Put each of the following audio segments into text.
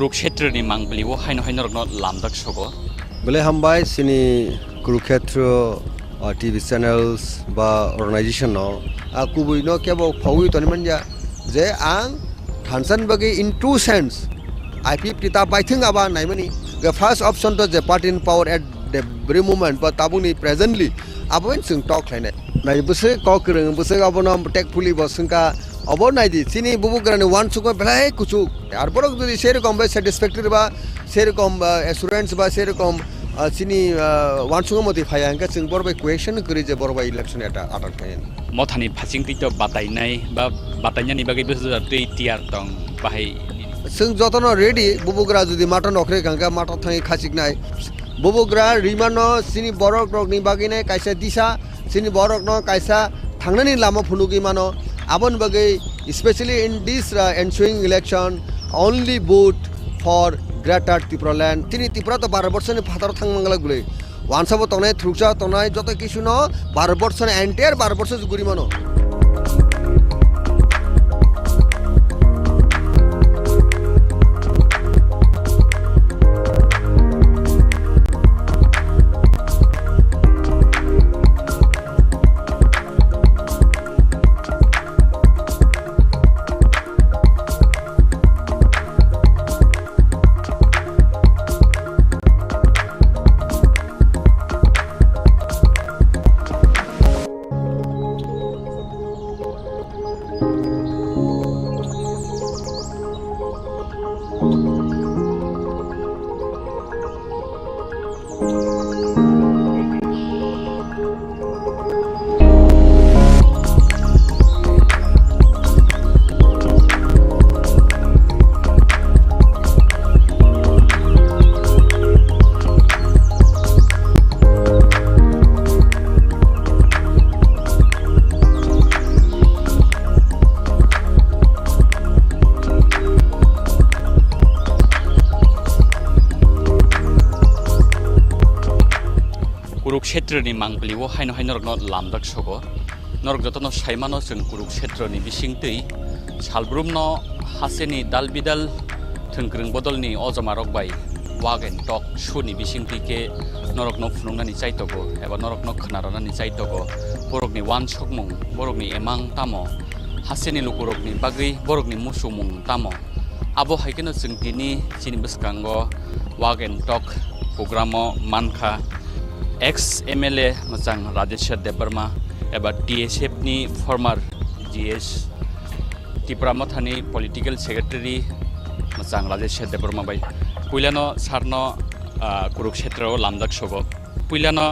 कुरुक्षेत्र नि मांगबलिओ हाइन हाइन रगनो लामदाक सगो बोले हामबाय सिनी कुरुक्षेत्र टीवी चैनल्स बा ऑर्गेनाइजेशन नो कुबुई नो केबो फावि तनिमन जा जे आं थानसान बगे इन टू सेंस आईपी पिता बाइथिं आबा नायमनि ग फर्स्ट ऑप्शन तो जे party in power at the very moment बा ताबुनि प्रेजेंटली आबोन जों टक खायनाय नाय बोसे ककरं बोसे आबोन टेक पुलि बसंका अबो नायदि सिनी बुबुग्रानि वान सुको बेलाय कुचु आर बरक जदि सेरकम बा सैटिस्फैक्टरी बा सेरकम एश्योरेंस बा सेरकम सिनी वान सुको मति फाया हंका जों बरबाय क्वेश्चन करि जे बरबाय इलेक्शन एटा आटार खायन मथानि फासिं तितो बातायनाय बा बातायनायनि बागै बोसो दै टियार दं बाहाय जों जतन रेडी बुबुग्रा जदि माटा नखरे गांगा माटा थाङै खासिकनाय बुबुग्रा रिमानो सिनी बरक रकनि बागैनाय कायसा दिशा सिनी बरक न कायसा थांनायनि लामा फुनुगि मानो आबन बगै specially in this ensuing election only vote for greater Tripura land तिनी त्रिपुरा तो 12 वर्ष फादर थांगला गुले वानसाबो तनाय थ्रुकसा तनाय जत किछु न 12 वर्ष एंटायर 12 वर्ष गुरि मानो कुरुक्षेत्र नि मांगबलिओ हाइन हाइन रगनो लामदाक सगो नरक जतनो साइमानो जों कुरुक्षेत्र नि बिसिंतै सालब्रुमनो हासेनि दालबिदाल थंग्रों बदलनि अजमा रगबाय वागेन टक सुनि बिसिंतिके नरकनो फुनुंनानि चाइतगो एबा नरकनो खनारानानि चाइतगो बरकनि वान सकमुं बरकनि एमां तामो हासेनि लुकुरकनि बागै बरकनि मुसुमुं तामो आबो हायकेनो जों दिनि चिनि बसकांगो वागेन टक प्रोग्रामो मानखा एक्स एमएलए मोजां राजेश्वर देबबर्मा एबा टीएसएफ नि फर्मार जीएस त्रिपुरा मथानि पलिटिकल सेक्रेटारि मोजां राजेश्वर देबबर्मा बाय पुइलानो सारनो कुरुक्षेत्रआव लामदाक सगो पुइलानो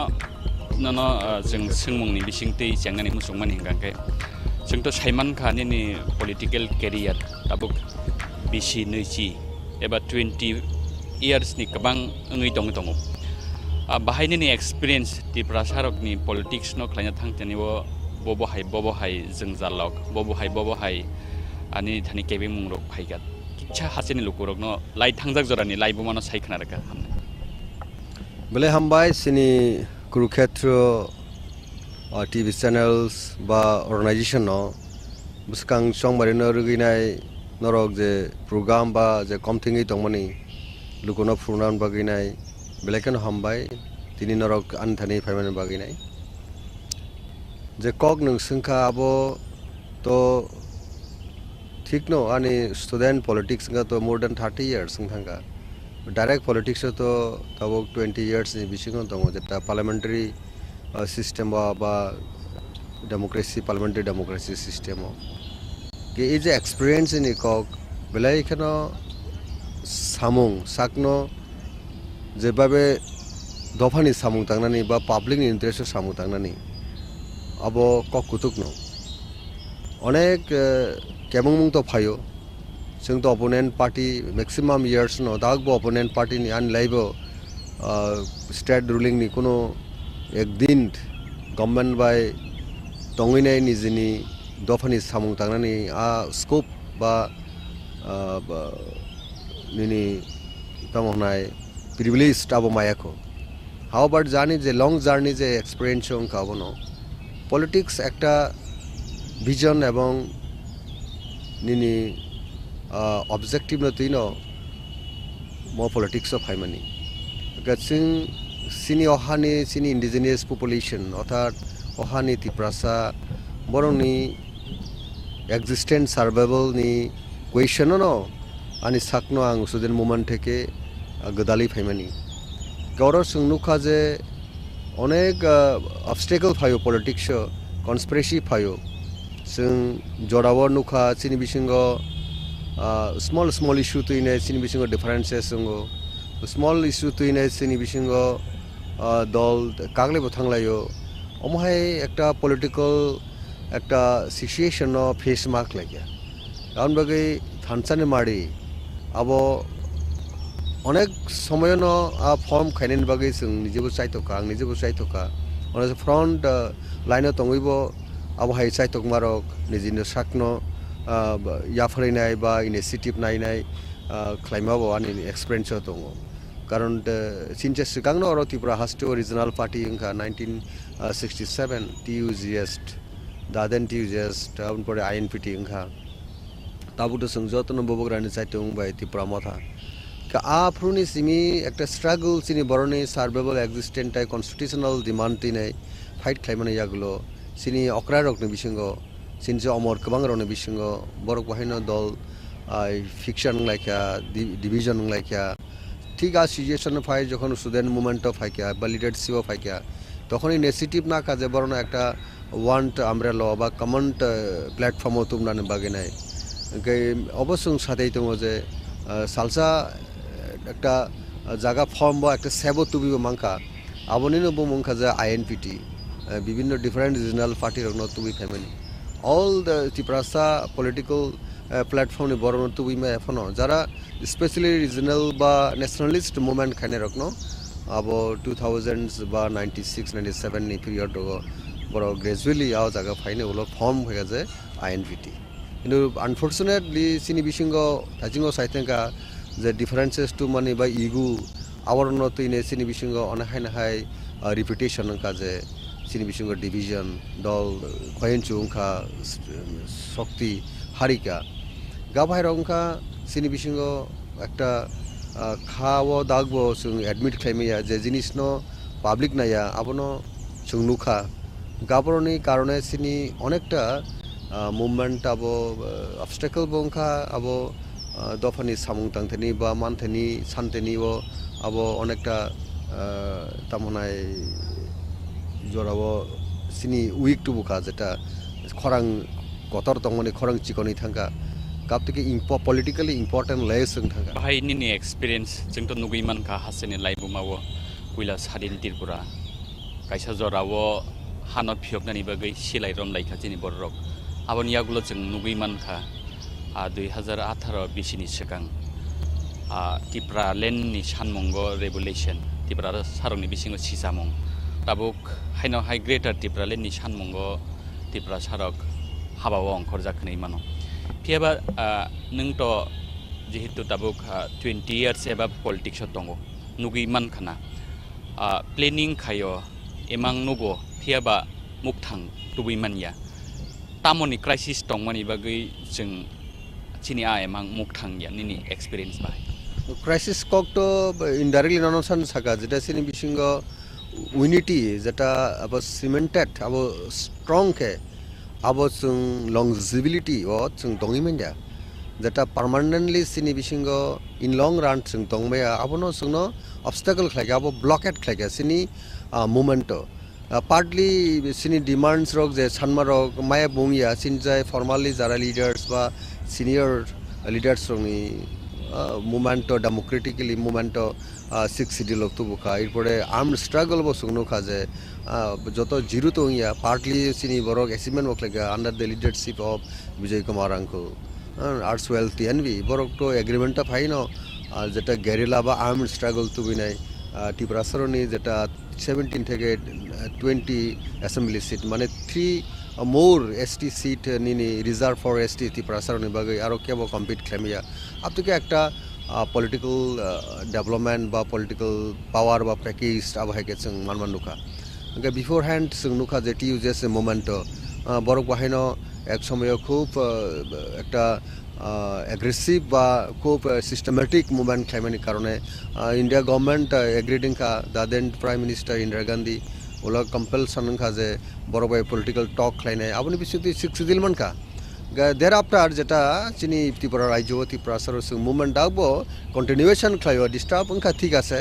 ननो जों सोंमुंनि बिसिंतै जेंनानि मुसुंमानि हिंगांके जोंथ' साइमान खानिनि पलिटिकल केरियार दाबो बिसि नैजि एबा 20 इयार्सनि गोबां ओङै दङ बाहायनि एक्सपीरियंस त्रिपुरा सारकनि पलिटिक्स नो खालायना थांतनि बबहाय जों जालक बबहाय आनि थानि केबे मुंरक फाइगात किच्छा हासेनि लुकुरक न लाई थांजाक जरानि लाइबो मानो साइखना रका हमने बोले हामबाय सिनी कुरुक्षेत्र टीवी चैनल्स बा ऑर्गेनाइजेशन नो बुसकां संबारिनो रुगिनाय नरक जे प्रोग्राम बा जे कमथिंगि दंमनि लुकुनो फुरनान बागिनाय बेलेकन हामबाय तिनी नरक आनथानि फायमान बागिनाय जे कक नोंसंखा आबो तो ठीक नो आनी स्टूडेंट पॉलिटिक्स का तो मोर देन 30 इयर्स संथांगा डायरेक्ट पॉलिटिक्स तो तबो 20 इयर्स नि बिसिंग दङ जेता पार्लियामेंटारी सिस्टम बा डेमोक्रेसी पार्लियामेंटारी डेमोक्रेसी सिस्टम के इज एक्सपीरियंस इन कक बेलाय खनो सामुं साकनो जेबाबे दफानि सामुं तांनानि बा पब्लिक इंटरेस्ट सामुं तांनानि अब ककुतुकनो अनेक केमंमुं तो फायो जों तो अपोनेंट पार्टी मैक्सिमम इयर्स नो दागबो अपोनेंट पार्टी नि आनलाइबो स्टेट रूलिंग नि कोनो एक दिन गवर्नमेंट बाय तंगिनाय निजिनि दफानि सामुं तांनानि आ स्कोप बा निनि तमनाय प्रिविलेज टाबो मायाको how about journey J lung journey J experience उनका बनो पॉलिटिक्स एकटा विजन एवं निनी ऑब्जेक्टिव न तीनो mo politics of haimani gatsing sini ohani sini indigenous population অর্থাৎ ohani tiprasa boroni existence survival ni question no ani sakno ang suden moment থেকে গদালি ফাইমানি গৌরব সংনুখা যে অনেক অবস্টেকল ফাইও পলিটিক্স কনস্পিরেসি ফাইও जों जरावर नुखा सिनि बिसिंग स्मॉल स्मॉल इशू तुइने सिनि बिसिंग डिफरेंसेस दंगो स्मॉल इशू तुइने सिनि बिसिंग दल कागले बथांलायो अमहाय एकटा पॉलिटिकल एकटा सिचुएशन फेस मार्क लागिया काउन बागै थानसाने माड़ी अब अनेक समय फर्म खायनायनि बागै जों निजेबो चाइथका आं निजेबो चाइथका अने फ्रंट लाइन दंगैबो आबहाय चाइथक मारक निजिनो साकनो याफरायनाय बा इनिशिएटिभ नायनाय खालायमाबो आंनि एक्सपिरियेन्स दङ कारण सिनसे सिगांनो अर त्रिपुरा हास टु रिजनल पार्टी इंखा 1967 टीयूजीएस दादेन टीयूजीएस उनपरे आईएनपीटी इंखा ताबुतो जों जतन बबग्रानि चाइथं बाय त्रिपुरा मथा का आफ्रुनि सिमी एकटा स्ट्रागल सिनि बरनि सार्भाइवल एक्जिस्टेंट कन्स्टिट्यूशनल डिमांड तिनै फाइट खालामनाय यागुलो सिनि अक्रा रकनि बिसिंगो सिनसे अमर गोबां रकनि बिसिंगो बरक बाहायनो दल फिक्सन लाइका डिविजन लाइका ठीक आ सिचुएशन फाइ যখন স্টুডেন্ট মুভমেন্ট ফাইকা বা লিডারশিপ ফাইকা তখন ইনিশিয়েটিভ না কাজে বরং একটা ওয়ান্ট আমব্রেলা বা কমন প্ল্যাটফর্ম তুমনানে বাগিনাই অবশ্য সাথেই দङ যে সালসা একটা জায়গা ফর্ম বা একটা সেব তুবিবো মাংকা আবনিনো বুমংখা যে আইএনপিটি বিভিন্ন ডিফারেন্ট রিজনাল পার্টি রকম তুবি ফ্যামিলি অল দ্য ত্রিপুরাসা পলিটিক্যাল প্ল্যাটফর্ম নি বড় তুবি মে এখনো যারা স্পেশালি রিজনাল বা ন্যাশনালিস্ট মুভমেন্ট খানে রকম আব 2000s বা 96 97 নি পিরিয়ড বড় গ্রাজুয়ালি আও জায়গা ফাইনে হলো ফর্ম হয়ে গেছে আইএনপিটি কিন্তু আনফর্চুনেটলি সিনি বিসিঙ্গ তাজিঙ্গ সাইতেঙ্কা যে ডিফারেন্সেস টু মানি বা ইগু আবরণ তুইনে সিনি বিসিঙ্গ অনেহাই নাহাই রিপিটেশন কাজে सिनि बिसिंग डिविजन दल खयेंचु उनखा शक्ति हारिका गाबाहिर उनखा सिनि बिसिंग एकटा खावो दागबो जों एडमिट खालामैया जे जिनिसनो पाब्लिक नाया आबनो जों नुखा गाबरनि कारणे सिनि अनेकटा मुभमेंट आबो ऑब्स्टेकल बंखा आबो दफानि सामुं तांथेनि बा मानथेनि सानथेनि आबो अनेकटा तामनाय जरावो सिनि उइक टुबुका जेटा खरां गतर तंगनि खरां चिकनि थांगा कापतिके पॉलिटिकली इंपोर्टेंट लेसन थांगा बाहायनि एक्सपीरियंस जोंथ नुगैमान का हासेनि लाइबुमावो कुइला सादिन त्रिपुरा कायसा जरावो हानो फियकनानि बागै सिलाइरम लाइखा जिनि बररक आबनि यागुलो जों नुगैमान का 2018 बिसिनि सिगां त्रिपुरा लेन्डनि सानमंग रेगुलेशन त्रिपुरा सारंनि बिसिङाव सिजामं ताबुक हाइनो हाइ ग्रेटर त्रिपुरा लेन्डनि सानमंग त्रिपुरा सारक हाबाव अंखर जाखनै मानो फियाबा नोंथ जेहेतु ताबुक 20 इयार्स एबा पलिटिक्स दङ नुगैमान खाना प्लेनिं खायो एमां नुगो फियाबा मुक्थां दुबैमानिया तामनि क्राइसिस दंमानि बागै जों चिनि एमां मुक्थां या निनि एक्सपीरियंस बाय क्राइसिस कक तो इनडाइरेक्टली ननसान साका जेटा सिनि बिसिंग unity जेटा अब सिमेंटेड अब स्ट्रॉंग के अब जों लंजिबिलिटी ओ जों दंगिमेन्या जेटा परमानेंटली सिनि बिसिंग इन लंग रान जों दंमाया अबनो जोंनो ऑब्स्टेकल खालाया अब ब्लॉकेट खालाया सिनि मूवमेंट पार्टली सिनि डिमांड्स रक जे सानमा रक माया बुंगिया सिनजाय फॉर्मली जारा लीडर्स बा सीनियर लीडर्स रंगनि मूवमेंट डेमोक्रेटिकली मूवमेंट 6 सिटी लोग तो बुका इरपरे आर्म स्ट्रगल बो सुनो खाजे जतो जीरो तो या पार्टली सिनी बरक अचीवमेंट वकलेगा under the leadership of Vijay Kumar अंको आर्ट्स वेल टीएनवी बरक तो एग्रीमेंट फाइनो जेटा गेरिला बा आर्म स्ट्रगल तो बिनाय त्रिपुरा सरनि जेटा 17 থেকে 20 असेंबली सीट माने 3 मोर एसटी सीट निनी रिजर्व फॉर एसटी त्रिपुरा सरनि बागै आरो केबो कम्पिट खालामिया अब तो के एकटा पॉलिटिकल डेवलपमेंट बा पॉलिटिकल पावर बा पैकेज अब है के जों मानमान नुखा ओंके बिफोर हैंड जों नुखा जे टीयूजेस मूवमेंट बरक बाहायनो एक समय खूब एकटा aggressive বা খুব systematic movement খাইমানি কারণে ইন্ডিয়া গভর্নমেন্ট এগ্রিডিং কা দা then prime minister Indira Gandhi ওলা কম্পালশন খা যে বড় বড় পলিটিক্যাল টক খাইনাই আপনি বিশুদ্ধি সিক্সিদিল মানকা দের আফটার যেটা চিনি ত্রিপুরা রাজ্য ত্রিপুরা সর মুভমেন্ট ডাকবো কন্টিনিউয়েশন খাইব ডিস্টার্ব খা ঠিক আছে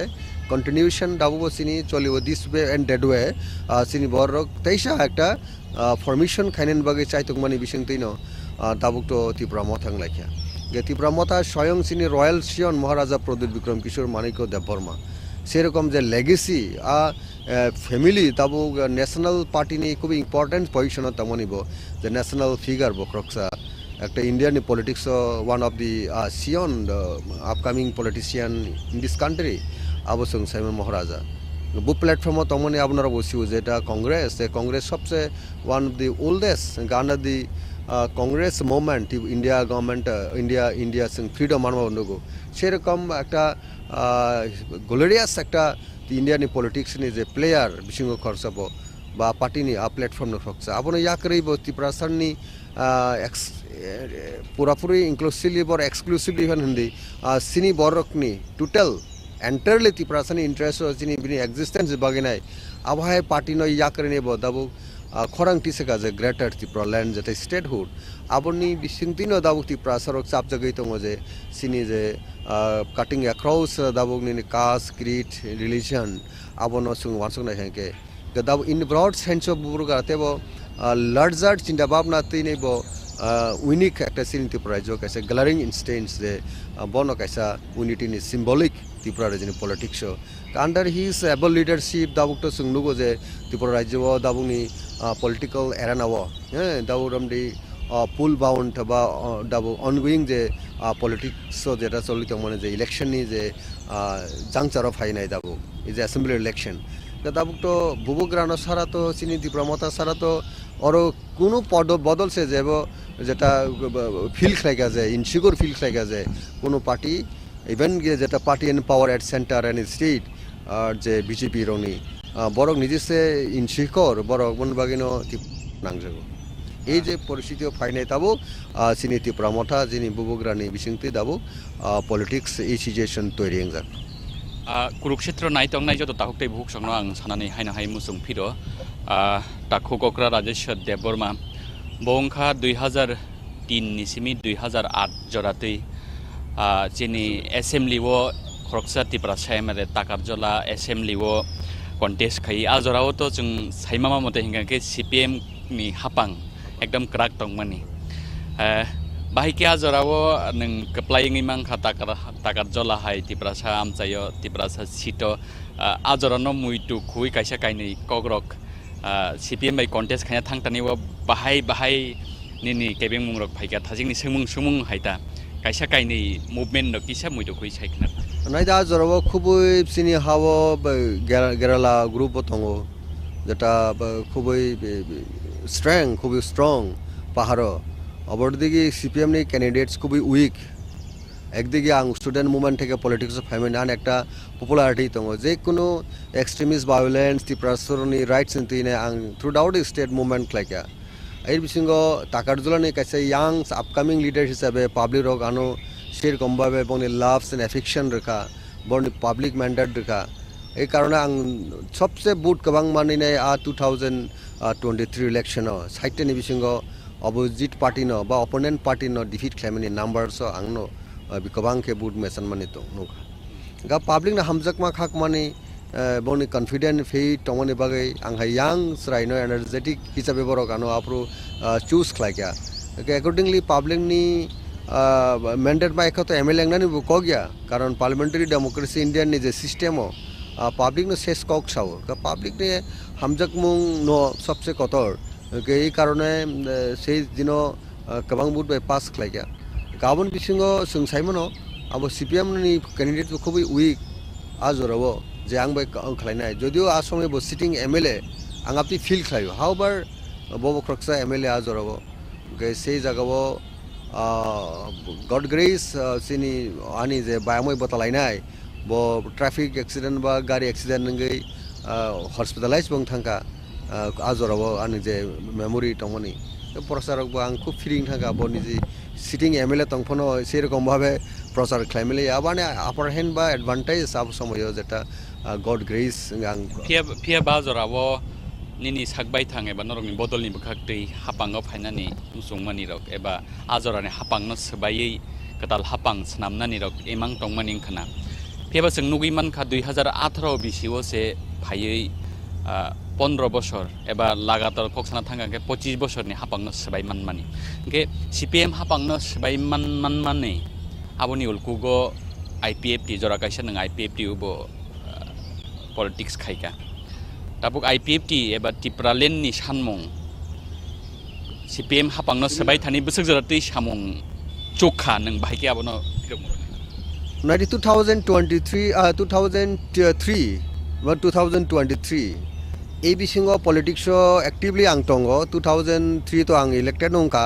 কন্টিনিউয়েশন ডাকবো চিনি চলিব this way and dead way চিনি বড় তেইশা একটা ফরমেশন খাইনেন বাগে চাইতক মানি বিসংতৈন দাবুক তো ত্রিপুরা মথাং লাইখা ত্রিপুরা মথা স্বয়ং চিনি রয়্যাল সিয়ন মহারাজা প্রদ্যুৎ বিক্রম কিশোর মানিক্য দেববর্মা সেরকম যে লেগেসি ফ্যামিলি তাবো ন্যাশনাল পার্টি নিয়ে খুবই ইম্পর্টেন্ট পজিশন তেমনিব যে ন্যাশনাল ফিগার বক্রক্সা একটা Indian politics one of the scion upcoming politician in this country আবসং সাইমন মহারাজা বু প্ল্যাটফর্ম তমনি আপনারা বসিও যেটা কংগ্রেস কংগ্রেস সবচেয়ে one of the oldest under the Congress movement India government India freedom মানব সেরকম একটা গ্লোরিয়াস একটা ইন্ডিয়ান পলিটিক্স নি যে প্লেয়ার বিশৃঙ্গ খরচাব বা পার্টি নি প্ল্যাটফর্ম খরচা আপনি ইয়াকরেইব ত্রিপুরা সারনি পুরাপুরি ইনক্লুসিভলি বর এক্সক্লুসিভলি হিন্দি সিনি বরকনি টোটাল এন্টারলি ত্রিপুরা সারনি ইন্টারেস্ট চিনি বিনি এক্সিস্টেন্স বাগিনাই আবহাওয়ায় পার্টি নয় ইয়াকরে নেব দাবু খরাং টিসেকা যে গ্রেটার ত্রিপুরা ল্যান্ড যেটা স্টেটহুড আপনি বিশৃঙ্তিনো দাবুক ত্রিপুরা সড়ক চাপ জায়গায় দङ যে চিনি যে কাটিং অ্যাক্রস দাবুক নিনি কাস্ট ক্রিড রিলিজিয়ন আবনো সুং ওয়ানসুং নাইকে দাবু ইন ব্রড সেন্স অফ বুরুগা তেব লার্জার চিন্তা ভাবনা তৈনেব উইনিক একটা চিনি ত্রিপুরা রাজ্য কাছে গ্লারিং ইনস্টেন্স যে বন কাইসা উইনিটিনি সিম্বলিক ত্রিপুরা রাজ্যনি politics under his able leadership দাবুক তো সুংনুগো যে ত্রিপুরা রাজ্য দাবুনি পলিটিক্যাল এরানাও হ্যাঁ দাবু রমডি পুল বাউন্ড বা দাবু অনগোয়িং যে পলিটিক্স যেটা চলিত মানে যে ইলেকশননি যে জাংচার ফাইনাই দাবু এই যে অ্যাসেম্বলি ইলেকশন দাবুক তো বুবুগ্রানো সারা তো চিনি ত্রিপুরা মতা সারা তো ওর কোনো পদ বদলছে যে যেটা ফিল খাইগা যায় ইনসিকিউর ফিল খাইগা যায় কোনো পার্টি ইভেন যেটা party in power at centre and state আর যে বিজেপি রনি বরং নিজেসে ইনসিকিউর বরং মনবাগিনো নাংজাগো এই যে পরিস্থিতিও ফাইনাই তাবো চিনি ত্রিপুরা মথা যিনি বুবুগ্রানি বিসিংতি দাবো পলিটিক্স এই সিচুয়েশন তৈরি যাক কুরুক্ষেত্র নাইতং নাইজত তাহুকtai বুক সংनो आं सानानै हायना हाय मुसुं फिरो ताखु गक्रा राजेश्वर देबबर्मा बंखा 2003 निसिमि 2008 जरातै चिनि एसेम्बलिओ खरकसा टिप्रा सायमारे ताकारजला एसेम्बलिओ कन्टेस्ट खाई आजराव तो जों साइमामा मते हिंगाके सीपीएम नि हापां एकदम क्राक दंमानि बाहिके आजराव नों कप्लायिङै मांखा ताकारजला हाय टिप्रासा आमचायो टिप्रासा सिटो आजरानो मुइटु खुइ काइसा काइनै कग्रक सीपीएम बाय कन्टेस्ट खाया थांतानिव बाहाय निनि केबें मुंरक फाइका थाजिंनि सुमुं हायता काइसा काइनै मुभमेन्ट न किसा मुइटु खुइ साइखना नाइदा आजराव खुबै सिनि हावो गेराला ग्रुप दङ যেটা খুবই খুবই স্ট্রং পাহাড় অপরদিকে সিপিএম নি ক্যান্ডিডেটস খুবই উইক একদিকে আং স্টুডেন্ট মুভমেন্ট থেকে পলিটিক্স ফাইমেন আন একটা পপুলারিটি দङ যে কোনো এক্সট্রিমিস্ট ভায়োলেন্স ত্রিপুরাসরনি রাইটস ইনতিনে আং through out state movement Laika এই বিসঙ্গ তাকারজলানি কাছে ইয়াং আপকামিং লিডার হিসাবে পাবলিক রক আনো শের কমভাবে বনি লাভস এন্ড এফিকশন রেখা বনি পাবলিক ম্যান্ডেট রেখা এই কারণে আং সবচেয়ে বুট গোबां মানিনাय 2023 ইলেকশন সাইটেনি বিসঙ্গ অপোজিট পার্টি ন বা অপোনেন্ট পার্টি ন ডিফিট খাইমানি নাম্বারস आंनो गोबां के बुट मेसन मानि तो नुखा गा पाब्लिक ना हामजक मा खाक मानि बनि कॉन्फिडेंट फे तमनि बागै आंहा यांग स्राइनो एनार्जेटिक हिसाबै बरक आनो आप्रो चूज खलाइका अकॉर्डिंगली पाब्लिक नि मैंडेट बा एक तो एमएलए नानि को गया कारण पार्लियामेंटारी डेमोक्रेसी इंडियन नि जे सिस्टम पाब्लिक नो शेष कक साव गा पाब्लिक ने हामजक मुं नो सबसे कतर এই কারণে সেই দিন गोबां बुट बाय पास खलाइका गाबोन बिसिङाव जों साइमोनो आबो सीपीएम नि कैंडिडेट खुबै उइक आजराव जे आं बाय खालायनाय जदिও आसामে बो सिटिंग एमएलए आं आपनि फिल खालायो हाउएवर बबो ख्रक्सा एमएलए आजराव गे সেই জায়গাव गॉड ग्रेस सिनि आनि जे बायामै बतालायनाय बो ट्रैफिक एक्सीडेंट बा गाड़ी एक्सीडेंट नंगै हॉस्पिटलाइज बं थांका आजराव आनि जे मेमोरी तमनि प्रसारक आं खूब फिलिंग थांका बनि जे সিটিং এমএলএ তংফনো সেরকম ভাবে প্রচার খাইমেলে আবানে আপার হ্যান্ড বা অ্যাডভান্টেজ সাব সময় যেটা গড গ্রেস আং फिया बाजारावो निनि सागबाय थां एबा नरकनि बदलनि बखाक्तै हापाङाव फायनानै मुसुंमानि रक एबा आजरानि हापांनो सोबायै कदाल हापां स्नामनानि रक एमां तंमानि खाना फेबा जों नुगैमानखा 2018 बिसिओ से फायै 15 বছর एबा लागातार कक्सना थांगाके 25 বছরनि हापांनो सोबाय मानमानि के सीपीएम हापांनो सोबाय मानमानि आबोनि उलकुगो आईपीएफटी जरा कायसा नों आईपीएफटी उबो पलिटिक्स खायका ताबुक आईपीएफटी एबा टिप्रालेननि सानमं सीपीएम हापांनो सोबाय थानि बोसोर जरातै सामं चोखा नों बाहायके आबोनो 2023 বা 2023 এই বিসিংহ পলিটিক্স অ্যাক্টিভলি আং দङ 2003 তো আং ইলেক্টেড নংকা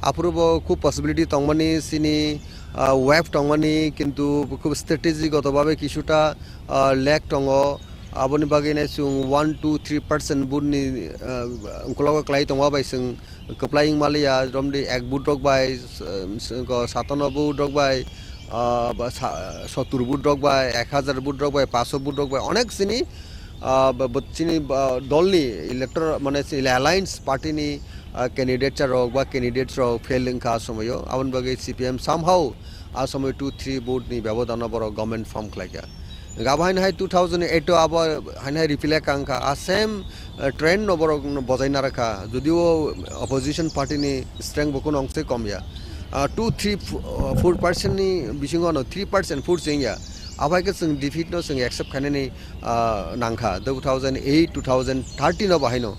আপ্রুব খুব পসিবিলিটি তংমানি সিনি ওয়েব তংমানি কিন্তু খুব স্ট্র্যাটেজিগতভাবে কিছুটা লেক দङ আবনি বাগিনে সুং 1-2-3% বুটনি উনকলাগ ক্লাই দङা বাই সুং কপ্লাইং মালিয়া রমদি এক বুট রক বাই 97 বুট রক বাই 70 বুট রক বাই 1000 বুট রক বাই 500 বুট রক বাই অনেক সিনি চিনি দলনি ইলেক্টর মানে অ্যালায়েন্স পার্টিনি ক্যান্ডিডেটস রক বা ক্যান্ডিডেটস রক ফেলিং কা সময় আবন বাগে সিপিএম সামহাউ আ সময় 2-3 বুটনি ব্যবধান বড় গভর্নমেন্ট ফর্ম খাইকা গাবাইন হাই 2008 আব হাইনাই রিফিলে কাংকা আ সেম ট্রেন্ড নবর বজাইনা রাখা যদিও অপোজিশন পার্টিনি স্ট্রেংথ বকুন অংশে কমিয়া 2-3-4% ni bisingo no 3% food singya abai sing defeat no sing accept khanani nangkha 2008-2013 no bahino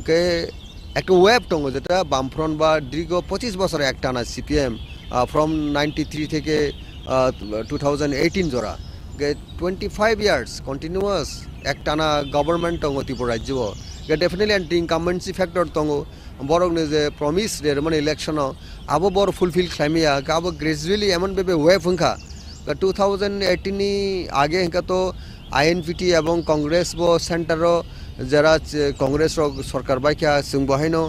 ke একটা ওয়েব টঙ্গ যেটা বামফ্রন্ট বা দীর্ঘ 25 বছরে একটানা সিপিএম ফ্রম 93 থেকে 2018 জোড়া 25 ইয়ার্স কন্টিনিউয়াস একটানা গভর্নমেন্ট টঙ্গ ত্রিপুরা রাজ্য ডেফিনেটলি অ্যান্টি ইনকামেন্সি ফ্যাক্টর টঙ্গ বরং যে প্রমিস রে মানে ইলেকশন আবো বড় ফুলফিল খাইমিয়া আবো গ্রাজুয়ালি এমন ভাবে ওয়েব হংখা 2018 ni আগে হংকা তো আইএনপিটি এবং কংগ্রেস বো সেন্টার যারা কংগ্রেস সরকার বাইকা जों বহাইনো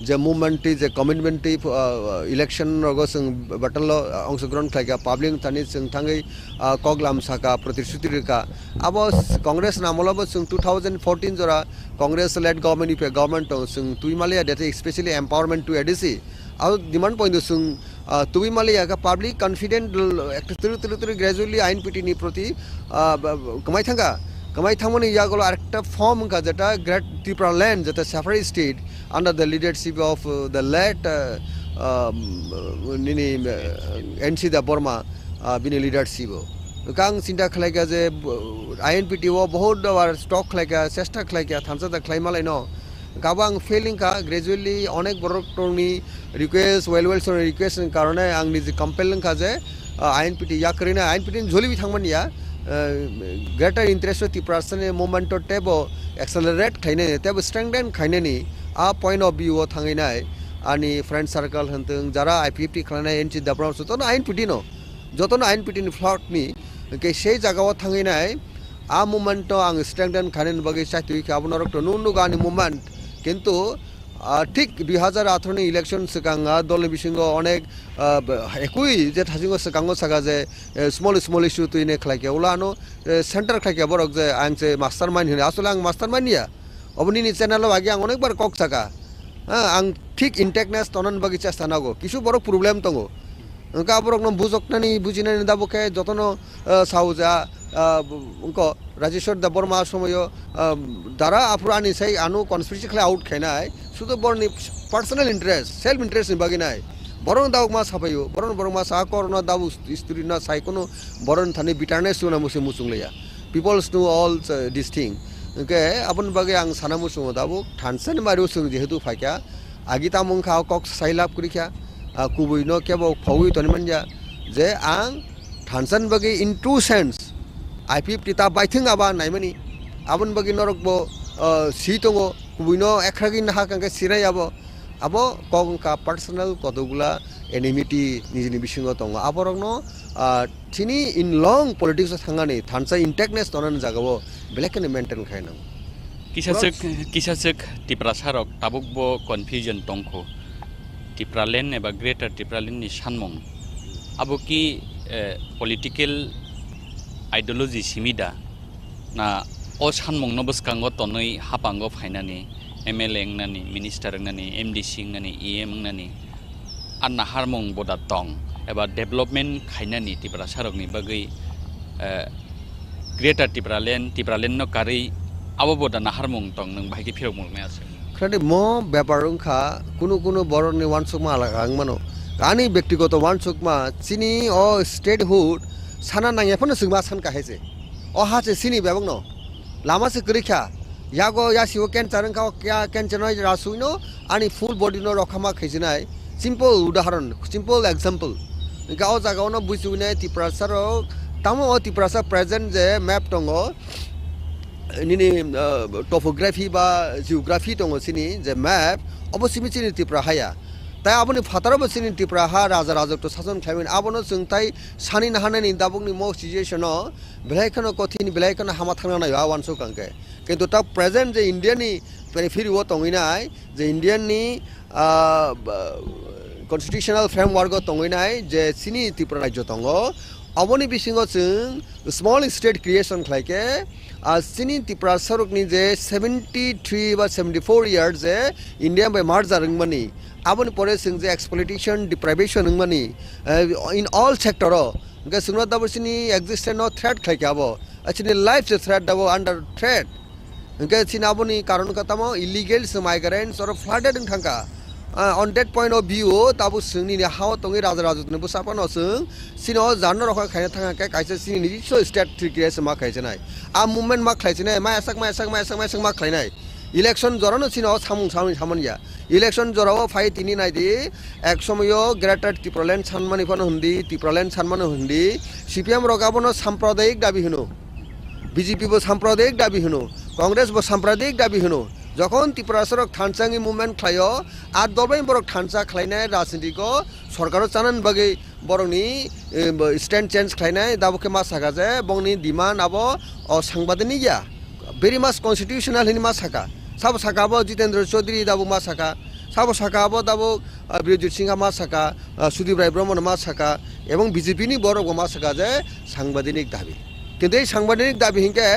যে মুভমেন্টটি যে কমিটমেন্টটি ইলেকশন রগো जों বাটাল অংশগ্রহণ খাইকা পাবলিক থানি जों থাঙ্গै কগলাম সাকা প্রতিশ্রুতি রেখা আবো কংগ্রেস নামলাবো जों 2014 জরা কংগ্রেস লেড গভর্নমেন্ট जों তুইমালিয়া ডেটা স্পেশালি এম্পাওয়ারমেন্ট টু এডিসি আর ডিমান্ড পয়েন্ট जों তুইমালিয়া কা পাবলিক কনফিডেন্ট একটা তিরু গ্রাজুয়ালি আইএনপিটি নি প্রতি কমাই থাঙ্গা কমাই থামনি ইয়াগুলো আরেকটা ফর্ম কা যেটা গ্রেট ত্রিপুরা ল্যান্ড যেটা সাফারি state under the leadership of the late নিনি এনসি দা বর্মা বিনি লিডারশিপ কাং চিন্তা খালাইকা যে আইএনপিটি ও বহুত স্টক খালাইকা চেষ্টা খালাইকা থানসা দা খাইমালাই ন গাবাং ফেলিং কা গ্রাজুয়ালি অনেক বড় টংনি রিকোয়েস্ট ওয়েল রিকোয়েস্ট কারণে আং নিজে কম্পেলিং কা যে আইএনপিটি ইয়া করিনা INPT ঝলিবি থাংমানিয়া greater interest of the person movement or table accelerate খাইনে table strengthen খাইনে নি a point of view থাঙ্গিনাই ani friend circle হন্তং যারা আইপিএফটি খানাই এনচি দাপ্রাম সতো না আইনপিটি নো যত না আইনপিটি নি ফ্লট নি কে সেই জায়গাও থাঙ্গিনাই a movement আং strengthen খাইনে বাগে চাইতুই খাবনরক তো নুনু গানি movement কিন্তু ঠিক 2018 নি ইলেকশন সেকাঙ্গা দল বিসঙ্গ অনেক একই যে থাসিঙ্গ সেকাঙ্গ সাগা যে স্মল ইস্যু তুইনে খাইকে ওলানো সেন্টার খাইকে বরক যে আং যে মাস্টার মাইন্ড হনে আসলে আং মাস্টার মাইন্ড নিয়া অবনি নি চ্যানেল বাকি আং অনেকবার কক থাকা হ্যাঁ আং ঠিক ইনটেকনেস তনন বাকি চেষ্টা নাগো কিছু বড় প্রবলেম তঙ্গ ওকা বরক ন বুঝকনানি বুঝিনানি দাবকে যতন সাউজা उनको राजेश्वर दा बर्मा समय दारा आफुरानी सही आनु कन्स्पिरेसी खाले आउट खाइनाय सुदो बरनि पर्सनल इंटरेस्ट सेल्फ इंटरेस्ट नि बागिनाय बरन दाउ मा साफायो बरन मा सा करना दाउ स्टोरी ना साइकोनो बरन थानि बिटारनेस सुना मुसे मुसुंगलेया people know all this thing okay अपन बागे आं साना मुसुंग दाबु थानसन मारिउ सुंग जेहेतु फाइका आगिता मुंखा कक साइलाप करिखा कुबुइनो केबो फावि तनिमनजा जे आं थानसन बागे इन टू सेंस आईपीएफटी ता बाइथिं आबा नाइमानि आबन बागि नरकबो सितंगो बुइनो एकरागि नाहा कांके सिरायाबो आबो कगंका पर्सनल कतगुला एनिमिटी निजिनि बिसिङो दङ आबरगनो थिनि इन लंग पलिटिक्स थांगानि थानसा इंटेकनेस तनन जागाबो बेलेकनि मेंटेन खायनां किसासक टिप्रा सारक ताबुकबो कन्फ्यूजन दंखो टिप्रालेण्ड एबा ग्रेटार टिप्रालेण्डनि सानमं आबो कि पलिटिकेल आइडियोलॉजी सिमिदा ना ओ सानमं न बसकांगो तनै हापांगो फाइनानि एमएलए अंगनानि मिनिस्टार अंगनानि एमडीसी अंगनानि ईएम अंगनानि आन्ना हारमं बोदा तंग एबा डेभलपमेन्ट खाइनानि टिप्रा सारकनि बागै ग्रेटार टिप्रालेण्ड न कारै आबो बोदा ना हारमं तंग नों बाहायके फिरक मुलनाय आसे खालि म ব্যাপারং খা কোনো বরনি ওয়ানসুকমা আলাগাং মানো কানি ব্যক্তিগত ওয়ানসুকমা চিনি ও স্টেটহুড সানা নাংয়াফানো সুংমা सान কাহেছে ও হাছে চিনি বেবং ন লামাসে করিখা ইয়াগো ইয়াসিও ক্যান্সারং খা क्या ক্যান্সার নয় রাসুইনো আনি ফুল বডি ন রখামা খাইজনাই সিম্পল উদাহরণ সিম্পল एग्जांपल গাও জাগাওনো বুইসুইনাই টিপ্রাসার তামো ও টিপ্রাসা প্রেজেন্ট যে map দङ ini topography ba geography dong sini je map obosimi sini tipra haya tai aboni fataro bo sini tipra ha raja to sason khlaimen abono sungtai sani na hanani dabungni mo situation no belaikhano kothini belaikhano hama thangna na ya wanso kangke kintu ta present je indian ni periphery wo tonginai je indian ni constitutional framework tonginai je sini tipra rajyo tongo aboni bisingo sung small state creation khlaike sini tipra sarukni je 73 বা 74 years je india by merger ngmani aboni pore sung je exploitation deprivation ngmani in all sector ge sungna dabor sini existent no threat khlaike abo actually life je threat dabo under threat ge sini aboni karon katamo illegal migrants or flooded thangka on that point of view tabu sungni ni how tongi raja ne busapano sung sino janno rokha khaina thanga ke kaisa sini ni so state creation ma khaisenai a movement ma khaisenai ma asak ma khainai election jorano sino samung ya election jorao phai tini nai di ek somoyo greater tipraland sanmani kono hundi tipraland sanmani hundi cpm rogabono sampradayik dabi huno bjp bo sampradayik dabi huno congress bo sampradayik dabi huno যখন Tripura সরক থানসাঙ্গি movement খাইও আর দলবাই বড় থানসা খাইনায় রাজনীতিকো সরকারও চানান বাকি বরংনি stand change খাইনায় দাবকে মা সাকা যে বংনি demand আবো ও সাংবাদিক গিয়া ভেরি মাস কনস্টিটিউশনাল হিনি মা সাকা সাবো সাকাবো জিতেন্দ্র চৌধুরী দাবো মা সাকা সাবো সাকাবো দাবো বীরজিৎ সিংহা মা সাকা সুদীপ রায় ব্রহ্মণ মা সাকা এবং বিজেপি নি বড় মা সাকা যে সাংবাদিক দাবি কিন্তু এই সাংবাদিক দাবি হিংকে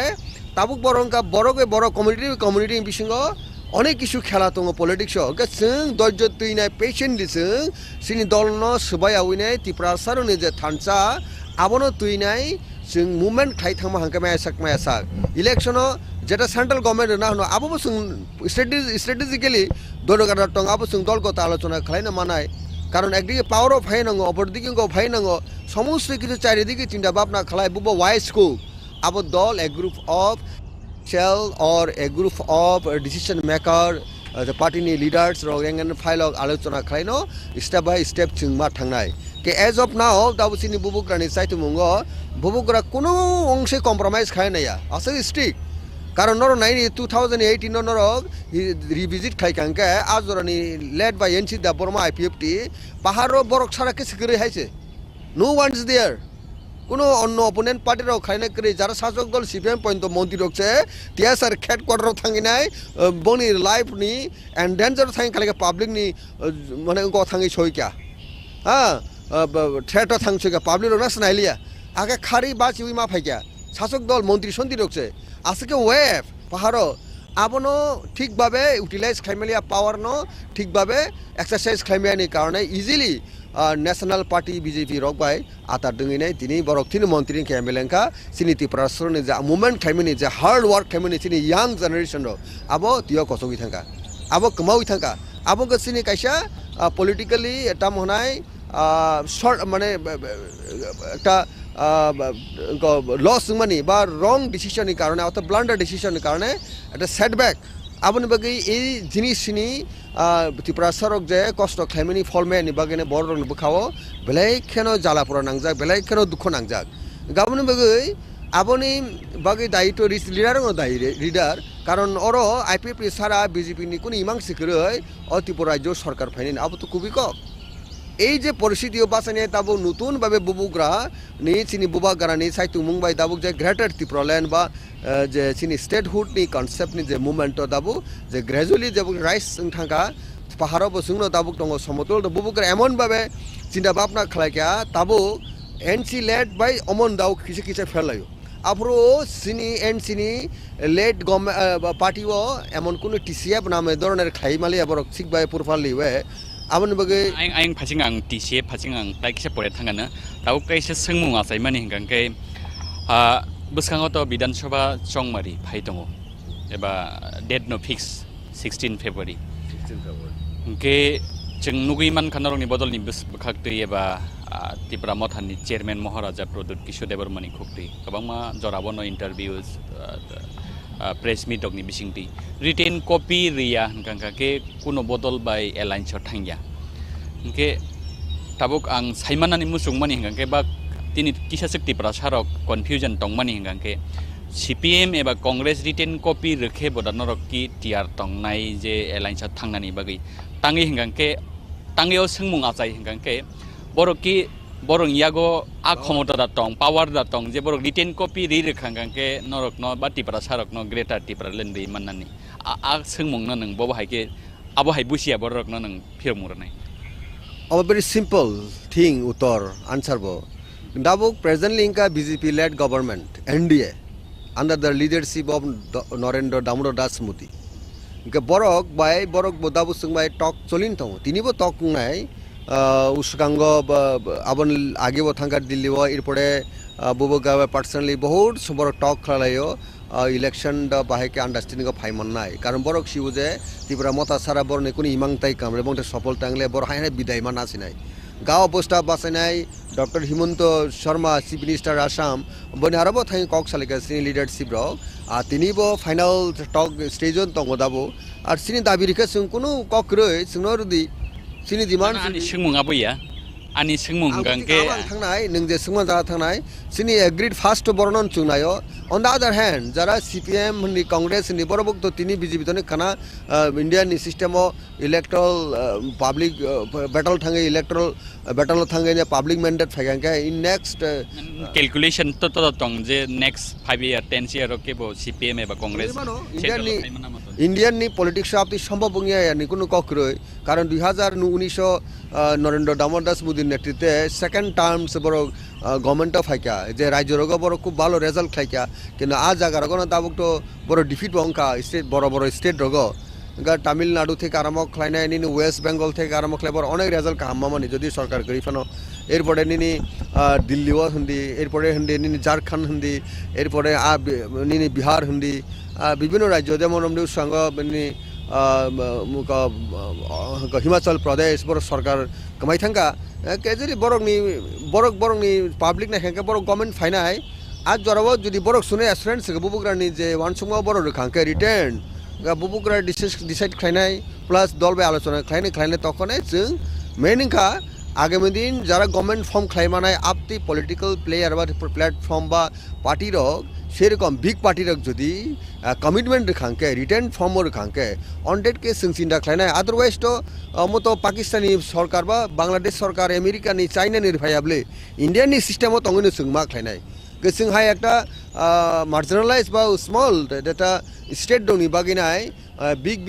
তাবুক বরংকা বড় কমিউনিটি বিসঙ্গ অনেক কিছু খেলা দङ পলিটিক্স जों धैर्य तुइनाय पेशेन्टलि जों सिनि दलनो सबाय आउइनाय टिप्रा सारनि जे थानसा आबनो तुइनाय जों मुभमेन्ट खाइ थांमा हांका मायासाक इलेक्शनो जेटा सेन्ट्रल गभर्नमेन्ट ना हनो आबो जों स्ट्रेटेजिकली दलगादार दङ आबो जों दलगत आलोचना खालायनो मानाय কারণ একদিকে পাওয়ার অফ ফাইনাঙ্গো অপরদিকে ফাইনাঙ্গো সমস্ত কিছু চারিদিকে চিন্তা ভাবনা খালায় বুবো ওয়াইস কো Our dol a group of shell or a group of decision maker the party ni leaders rogengan file alochona khlaino step by step chungma thangnai ke as of now dabusini bubukrani saitu mungo bubukra kono ongshe compromise khaina ya asal strict karon noro 2018 noro revisit khai kanka azorani led by NC da Burma IPFT paharo borok sara ke sikre haise no one is there কোনো অন্য opponent পার্টিরাও খাইনা করে যারা শাসক দল CPM পর্যন্ত মন্ত্রী রয়েছে টিএসআর হেডকোয়ার্টার থাকি নাই বনি লাইফ নি এন্ডেঞ্জার থাকি খালি পাবলিক নি মানে থাকি সইকা হ্যাঁ থ্রেট থাকছে পাবলিক রাস নাইলিয়া আগে খারি বাস উই মা ফাইকা শাসক দল মন্ত্রী সন্ধি রয়েছে আজকে ওয়েভ পাহাড় আবনো ঠিকভাবে ইউটিলাইজ খাইমেলিয়া পাওয়ার ন ঠিকভাবে এক্সারসাইজ খাইমিয়ানি কারণে ইজিলি ন্যাশনাল পার্টি বিজেপি রকবাই আতার দঙিনাই তিনি বরকথিনি মন্ত্রী কেমেলেঙ্কা সিনি ত্রিপুরাসরনি যে মুভমেন্ট খাইমিনি যে হার্ড ওয়ার্ক খাইমিনি সিনি ইয়াং জেনারেশন আবো তিয় কসগি থাকা আবো কমাউই থাকা আবো গসিনি কাইসা পলিটিক্যালি এটা মনাই শর্ট মানে একটা লস মানে বা রং ডিসিশনের কারণে অর্থাৎ ব্লান্ডার ডিসিশনের কারণে একটা সেটব্যাক আবনি বাকি এই জিনিসনি ত্রিপুরা সরক যে কষ্ট খাইমিনি ফলমেনি বাগিনে বড় রং বুখাও বেলাইখেন জ্বালাপড়া নাংজাক বেলাইখেন দুঃখ নাংজাক গাবনি বাকি আবনি বাকি দায়িত্ব লিডার দায়ী লিডার কারণ ওর আইপিএফটি সারা বিজেপি নি কোন ইমাং সিকরই ও ত্রিপুরা রাজ্য সরকার ফাইনি আবো তো খুবই কম এই যে পরিস্থিতি বাসানিয়ে তাবো নতুনভাবে বুবুগ্রা নি চিনি বুবাগারা নি সাইতু মুম্বাই দাবুক যে গ্রেটার ত্রিপুরাল্যান্ড বা যে চিনি স্টেটহুড নি কনসেপ্ট নি যে মুভমেন্ট দাবু যে গ্রাজুয়ালি যে রাইস থাকা পাহাড় বসুংনো তাবুক দङ সমতল বুবুকরা এমন ভাবে চিন্তা ভাবনা খালাইকা তাবু এনসি লেড বাই অমন দাও কিছু কিছু ফেলাইও আফরো সিনি এনসিনি লেড গভর্নমেন্ট পার্টিও এমন কোনো টিসিএফ নামে ধরনের খাইমালি আবার সিকবাই পুরফালিওয়ে আমন বগে aing phaching ang TCF phaching ang tai kise pore thangana tau kaise sengmung asai mani hingkang ke buskango to bidan sabha chongmari phai tongo eba date no fix 16 February ke jeng nugui man khanarong ni bodol ni bus bkhakti eba Tripura Mothan ni chairman Maharaja Pradut Kishore Devarmani khukti kabangma jorabo no interviews press meet dog ni bisingti written copy ria hingkang ke kuno bodol by airline shot thangya hingke tabuk ang saimanani musungmani hingkang ke ba tini kisa sakti prasarok confusion tongmani hingkang ke CPM eba Congress written copy rekhe bodanarok ki tiar tongnai je airline shot thangnani bagi tangi hingkang ke tangeo sengmung achai hingkang ke borok yago a khomota da tong power da tong je borok written copy ri rekhang ke norok no ba tipra sarok no greater tipra lendi manani a sengmung na nang bo hai ke abo hai busia borok no nang phirmur nai a very simple thing utor answer bo dabuk presently inka BJP led government NDA under the leadership of Narendra Damodar Das Muti inka borok bo dabu sungbai talk cholin thong tini bo talk nai উসকাঙ্গ আবন আগেও থাঙ্গার দিল্লি এরপরে বুবগাবে personally বহুত বড় টক খেলাইও election বাহেকে understanding ফাইমন নাই কারণ বড় see you যে ত্রিপুরা মতা সারা বড় কোনো ইমাং তাই কাম এবং সফল টাংলে বড় হাই বিদায় মান আসি নাই গাঁও অবস্থা বাঁচাইনাই doctor Himanta Sharma chief minister Assam বনে আরব থাই কক সালিকা সিনি লিডারশিপ রক আর তিনিবো ফাইনাল টক স্টেজন তঙ্গ দাবো আর সিনি দাবি রেখে কোনো কক রই সিনরদি sini diman ani sengmung abo ya ani sengmung hingkang ke thangnai nung je sengmung jara thangnai sini agreed fast bornon chungnayo on the other hand jara CPM ni Congress ni borobok to tini BJP to ni kana Indian ni system o electoral public battle thangai electoral battle thangai ne public mandate phagang ke in next calculation to tong je next 5 year 10 year ke bo CPM eba Congress Indian ni politics apti সম্ভব Bangiya ni কোনো কক্রয় কারণ 2019 নরেন্দ্র দামোদর দাস মোদীর নেতৃত্বে second terms বড় government of হাইকা যে রাজ্য রোগ বড় খুব ভালো রেজাল্ট খাইকা কিন্তু আজ জায়গার কোনো তাবুক তো বড় ডিফিট বঙ্কা স্টেট বড় বড় স্টেট রোগ তামিলনাড়ু থেকে আরম্ভ খাইনাই নিনি ওয়েস্ট বেঙ্গল থেকে আরম্ভ খাইবার অনেক রেজাল্ট হাম্মামানি যদি সরকার করি ফানো এরপরে নিনি দিল্লিও হিন্দি এরপরে হিন্দি নিনি ঝাড়খণ্ড হিন্দি এরপরে নিনি বিহার হিন্দি বিভিন্ন রাজ্য যেমন সঙ্গ হিমাচল প্রদেশ বড় সরকার কামাই থাকা কেজরি বরকনি পাবলিক না হেঁকে বড় গভর্নমেন্ট ফাইনাই আজ জরাব যদি বরক শুনে অ্যাসুরেন্স বুবুকরানি যে ওয়ানসুম বড় রেখাঙ্কে রিটার্ন বুবুকরা ডিসাইড খাইনাই প্লাস দল বাই আলোচনা খাইনে তখনই जों মেনিংকা আগামী দিন যারা গভর্নমেন্ট ফর্ম খাইমানায় আপতি পলিটিক্যাল প্লেয়ার বা প্ল্যাটফর্ম বা পার্টি রক সেরকম বিগ পার্টি রক যদি কমিটমেন্ট রেখাঙ্কে রিটার্ন ফর্ম রেখাঙ্কে অনডেটকে जों চিন্তা খাইনাই আদারওয়াইজ তো মতো পাকিস্তানি সরকার বা বাংলাদেশ সরকার আমেরিকানি চাইনানি ভাইয়াবলে ইন্ডিয়ানি সিস্টেমও তঙ্গনি जों মা খাইনাই जोंहाय একটা মার্জিনালাইজ বা স্মল এটা স্টেট দংনি বাগিনাই big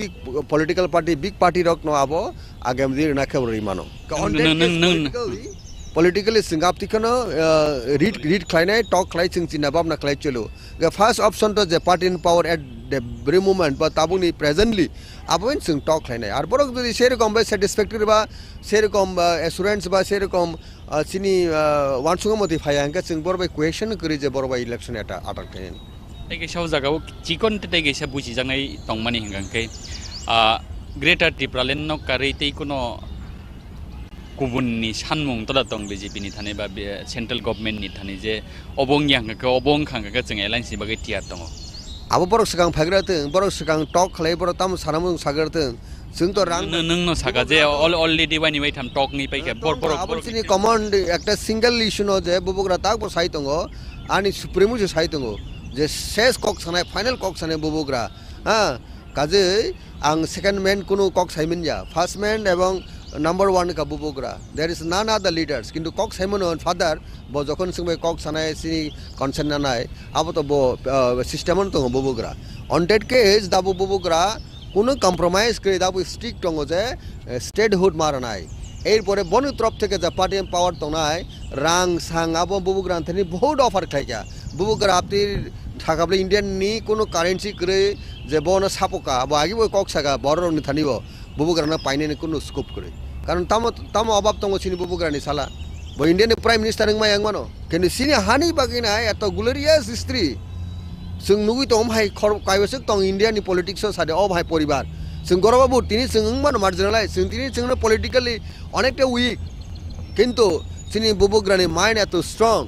political party big party রক ন আবো আগামী দিন না খবরই মানো politically singaptikano read khlainai talk khlai ching china babna khlai chelo the first option to the party in power at the very moment but tabuni presently aboin sing talk khlainai ar borok jodi serokom ba satisfactory ba serokom assurance ba serokom chini wansungomoti phayangka sing borbai question kori je borbai election eta atak thain tege shau jagao chikon tege sa buji jangai tongmani hingangkai greater Tripura no kari tei kono गुबुननि सानमुं तदा दं BJP नि थाने बा central government नि थाने जे अबं यांगखौ अबं खांगखौ जों एलायन्सनि बागै टियार दङ आबो बरक सिगां फायग्राथों बरक सिगां टक खालाय बर ताम सानामुं सागारथों जों तो रां नोंनो सागा जे अलरेडि वानि वाइ थाम टक नि पाइके बर आबोनि कमान्ड একটা সিঙ্গেল ইস্যু ন যে বুবুগরা তাক বো সাই দङ आनि सुप्रिमो जे साइ दङ जे शेष कक सानाय फाइनाल कक सानाय बुबुगरा काजै आं सेकेन्ड मैन कोनो कक साइमिन जा फार्स्ट मैन एवं number 1 ka bubugra there is none other leaders kintu kok simon on father bo jokhon singbe kok sanai sini concern na nai abo to bo system on to bubugra on that case da bubugra কোনো compromise করে দাবো strict দङ যে statehood মারানাय এরপরে বনি তরফ থেকে যা party পাওয়ার দंनाय রাং সাং আবো বুবুগ্রানথনি বহুত অফার খাইকা বুবুগ্রা আপনি থাকাবলে ইন্ডিয়ান নি কোনো কারেন্সি করে যে বন সাপকা আবো আগিবো ককসাগা বড়রনি থানিব বুবুগ্রানা পাইনে কোনো স্কোপ করে কারণ তামো অভাব দङ সিনি বুবুগ্রানি সালা bo Indian Prime Minister ng mayang mano kini sini hani bagina eto glorious history sung nugui tom hai khor kaibasuk tong India ni politics o sade ob hai poribar sung gorobabu tini sung mano marginalize sung tini sung politically onekta weak kintu sini bubugrani mind eto strong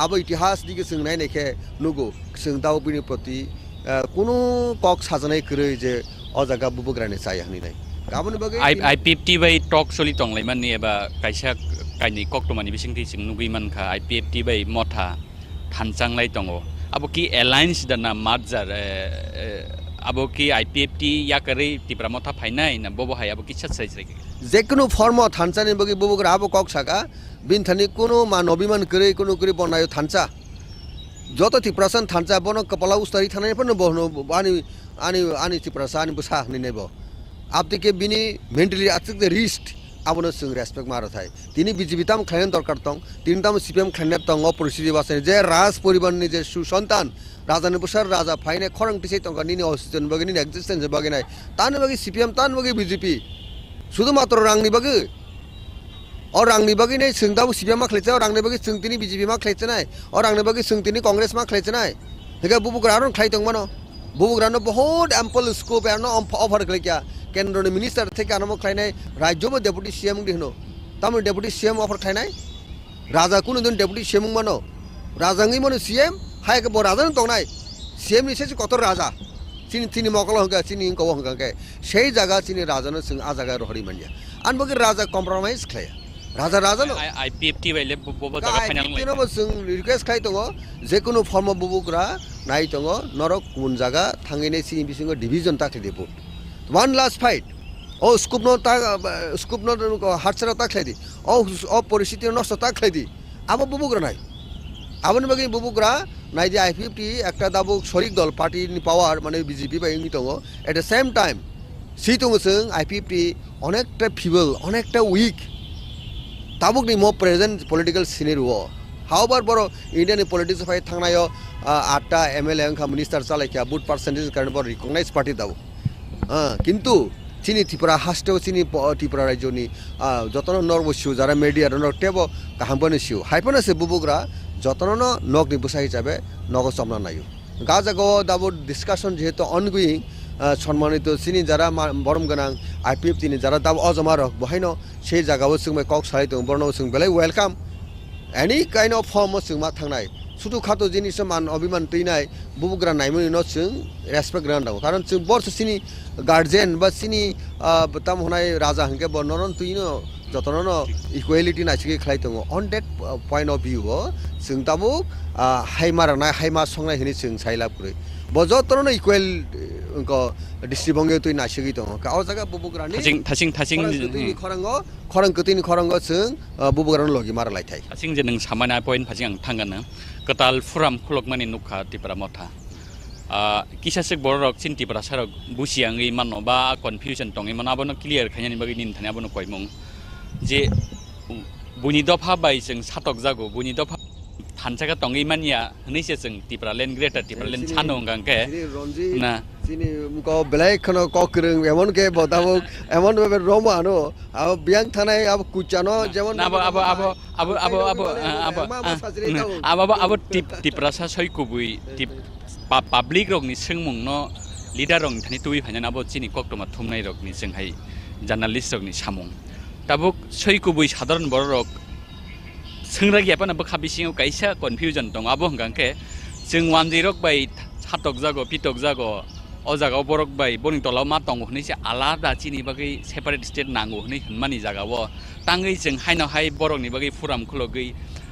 abo itihas dike sung nai nekhe nugu sung daw bini proti kono kok sajanai kroi je o jaga bubugrani chai hani nai gaboni bagi I50 bai talk soli tong lai man ni eba kaisa kaini koktomani bisingti sing nugui manka I50 bai motha thanchang lai tongo abo ki alliance dana marjar abo ki I50 yakari tipra motha phainai na bobo hai abo ki chatsai sre যে কোনো form থানচানি বগি বুবুগ্রা আবো cock সাকা বিন Thani কোনো মান অভিমান করে কোনো করে বনায় থানচা যত টিপ্রাসান থানচা বন কপালা উস্তারি থানায় পন বহনো আনি আনি আনি টিপ্রাসা আনি বুসা নি নেব আপনি কে বিনি মেন্টালি আতিক দে রিস্ক আবনো সং রেসপেক্ট মারা থাই তিনি বিজেপি তাম খাইন দরকার তং তিন তাম সিপিএম খাইন তং অপরিস্থিতি বাসে যে রাজ পরিবার নি যে সুসন্তান রাজানি বুসার রাজা ফাইনে খরং টিসে তং নিনি অসিজন বগিনি এক্সিস্টেন্স বগিনাই তান বগি সিপিএম তান বগি বিজেপি শুধুমাত্র রাংনি বাগে और रांगनी बागी नहीं सिंगदाबु सीपीएम मा खलेचे और रांगनी बागी सिंगतिनी बीजेपी मा खलेचे नाय और रांगनी बागी सिंगतिनी कांग्रेस मा खलेचे नाय हेगा बुबुग्रानो खलाई दं मानो बुबुग्रानो बहुत एम्पल स्कोप एनो ऑफर खले क्या केंद्र नि मिनिस्टर থেকে আরম্ভ খলাইনাय রাজ্যবো ডেপুটি সিএম দিহনো তাম ডেপুটি সিএম অফার খাইনাय রাজা কোন দিন ডেপুটি সিএম মানো রাজাঙ্গি মানো সিএম হায়কে ব রাজানো দंनाय সিএম নি সেছে কত রাজা চিনি চিনি মকল হঙ্গা চিনি ইনকো হঙ্গাকে সেই জায়গা চিনি রাজানো সিং আ জায়গা রহরি মানিয়া আনবগে রাজা কম্প্রোমাইজ খায়া রাজা রাজা নো I50 বাইলে bobo jaga phainang lai no sung request khai tongo je kono form bubugra nai tongo norok kun jaga thangine sini bisingo division takli depo one last fight o scoop no harchara takli di o poristiti nosto takli di abo bubugra nai abon bagi bubugra nai di I50 ekta dabu shorik dol party ni power mane BJP bai ngi tongo at the same time si tongo sung I50 onekta feeble onekta weak ताबुक नि मो present political scenario हाउबर बरो Indian politics फाइ थांनायो 8टा MLA अंखा minister चालायखा बुट परसेंटेज कारण बर रिकॉग्नाइज पार्टी दाबो किंतु चिनी त्रिपुरा हास्टेव चिनी त्रिपुरा राज्यनि जतन नरबसु जारा मीडिया नटेबो काहामबने सिउ हाइपनासे बुबुग्रा जतन नगनि बुसाइ जाबे नग समना नायु गाजागो दाबो डिस्काशन जेहेतु ऑनगोइंग সম্মানিত চিনি যারা বরম গানাং I50 তিনি যারা দাব অজমা রক বহাইনো সেই জায়গাও जोंबाय কক সাইতো বর্ণ जों বেলাই welcome any kind of form जों मा थांनाय सुदु खातो जिनिस मान अभिमान तैनाय बुबुग्रा नायमनि न जों रेसपेक्ट ग्रान दं कारण जों बर्ष सिनि गार्जियन बा सिनि ताम होनाय राजा हंके बर्णन तैनो जतन इक्वालिटी नासिगे खलाय दं on that point of view जों ताबु हाइमाराना हाइमा संनाय हिनि जों साइलाब करे बजतन इक्वल को डिस्ट्रिबंगे तुइ नासिगि दं का ओ जागा बुबुग्रानि थासिं खरंग कतिनि खरंग जों बुबुग्रानि लगी मारा लायथाय थासिं जे नों सामाना पॉइंट फासिं आं थांगानो कताल फुराम खुलकमानि नुखा तिपरा मथा किसासे बरक चिन्तिपरा सारक बुसियांगै मानो बा कन्फ्यूजन दंगै मानो आबनो क्लियर खायनि बागै निन थानि आबनो कयमं जे बुनि दफा बाय जों सातक जागो बुनि दफा थानसागा दंगै मानिया हनैसे जों तिपरालेन ग्रेटर तिपरालेन सानो गांके ना চিনি মুকো বেলাই খনো ককরং এমন কে বদাবো এমন ভাবে রমানো আব বিয়াং থানায় আব কুচানো যেমন আব টিপ্রাসা সয়কুবুই টিপ পাবলিক রংनि सोंमुंनो लिडार रंनि थानि तुइ फायना आब चिनि कक्टमा थुमनाय रंनि जोंहाय जार्नालिस्ट रंनि सामुं ताबुक सयकुबुई साधारण बर रक सोंरा गैयापाना बखा बिसिङाव कायसा कन्फ्यूजन दं आब हंगांके जों 10 बाय सातक जागो पितक जागो ओ जागाव बरक बाय बनि तलाव मा दं हनैसे आलादा चिनि बागै सेपारेट स्टेट नांगौ हनै हनमानि जागाव तांगै जों हायनो हाय बरकनि बागै फुराम खुलगै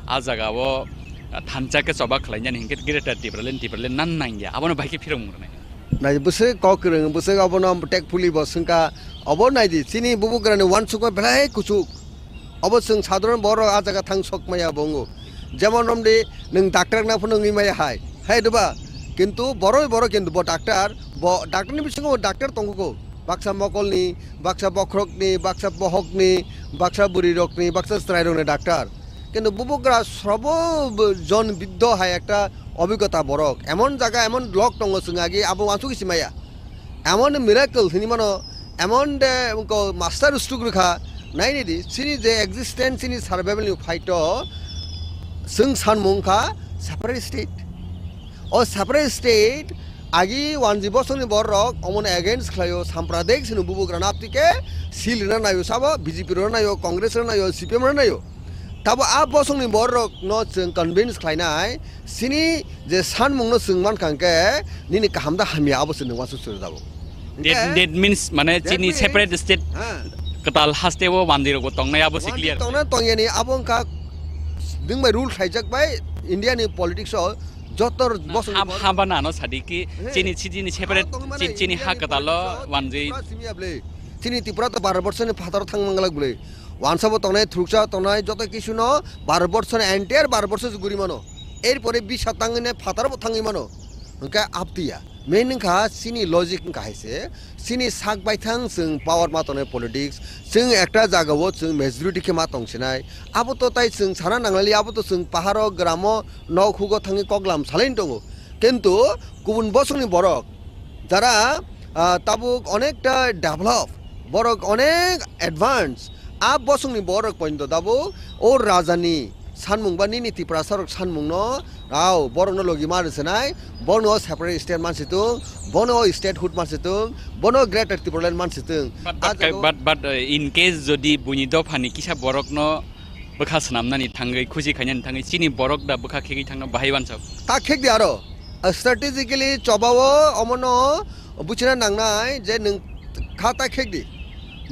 आ जागाव थानचाके सबा खलायनानै हिंके ग्रेटर टिपरलेन नान नांगिया आबनो बायके फिरं मुरनाय नाय बुसे ककरं बुसे आबनो टेक पुलि बसंका अबो नायदि चिनि बुबुग्रानि वान सुको बेलाय कुचुक अबो जों साधारण बर आ जागा थां सकमाया बंगो जेमन रमदि नों डाक्टर ना फनोंगै माय हाय हाय दबा किंतु बरो किंतु ब डाक्टर ডাক্তারनि बिथिङाव डाक्टार तंगो बाक्सा मकलनि बाक्सा बख्रकनि बाक्सा बहकनि बाक्सा बुरिरकनि बाक्सा स्ट्राइरकनि डाक्टार কিন্তু বুবুকরা সর্বজন বিদ্ধ হয় একটা অভিজ্ঞতা বরক এমন জায়গা এমন ব্লক দङ जों আগে আবো আঁচু কিছু মাইয়া এমন মিরাকল তিনি মানো এমন মাস্টার স্ট্রোক রেখা নাইনি দি সিনি যে এক্সিস্টেন্স সিনি সার্ভাইভাল ফাইট जों सानमुंखा सेपारेट स्टेट ओ सेपारेट स्टेट आगे 1 বছরनि बरक अमन एगेन्स्ट खायो साम्प्रदायिक सिनु बुबुग्रा नापतिके सिलिना नायो साबो बीजेपी रो नायो कांग्रेस रो नायो सीपीएम रो नायो ताबो आ बसंनि बरक न जों कन्विन्स खालायनाय सिनि जे सानमुंनो जों मानखांके निनि काहामदा हामिया आबोसो नवासो सुर दाबो that means माने चिनि सेपारेट स्टेट कताल हास्तेवो मान्दिरगो तंनायाबो क्लियर तंना तंयनि आबोंका दिंबाय रुल खायजाकबाय इन्डियानि पलिटिक्सआव जतर बसं हाबाना न सादिकी चिनि सेपारेट चिनि हा कताल वानजै चिनि त्रिपुरा तो 12 বছরनि फादर थांमंगलाक बले वानसाबो तंनाय थ्रुकसा तंनाय जत किछु न 12 বছর एन्टायर 12 বছর गुरि मानो एरपरे 20 শতাংশনে फादरबो थाङै मानो ओंका आपतिया मेनखा सिनि लजिक काहायसे सिनि साक बायथां जों पावर मातने पलिटिक्स जों एकटा जागाव जों मेजरिटी के मा तंसिनाय आबो तो ताइ जों साना नांलालि आबो तो जों पाहारो ग्रामो नखुगो थाङै कगलाम सालाइन दङ किन्तु गुबुन बसंनि बरक যারা তাবুক অনেকটা ডেভেলপ বরক অনেক অ্যাডভান্স আব বসংনি বরক পর্যন্ত দাবু ওর রাজানি सानमुंबा निनि त्रिपुरा सरक सानमुंनो आव बरनो लगी मारसेनाय बनो सेपारेट स्टेट मानसितुं बनो स्टेटहुड मानसितुं बनो ग्रेटर त्रिपुराland मानसितुं but in case जदि बुनिदो फानि किसा बरकनो बखा सनामनानि थाङै खुजि खायनानि थाङै चिनि बरक दा बखा खेगि थांनो बाहायबान सब ता खेग दि आरो स्ट्रेटेजिकली चबावो अमनो बुचिना नांनाय जे नों खाता खेग दि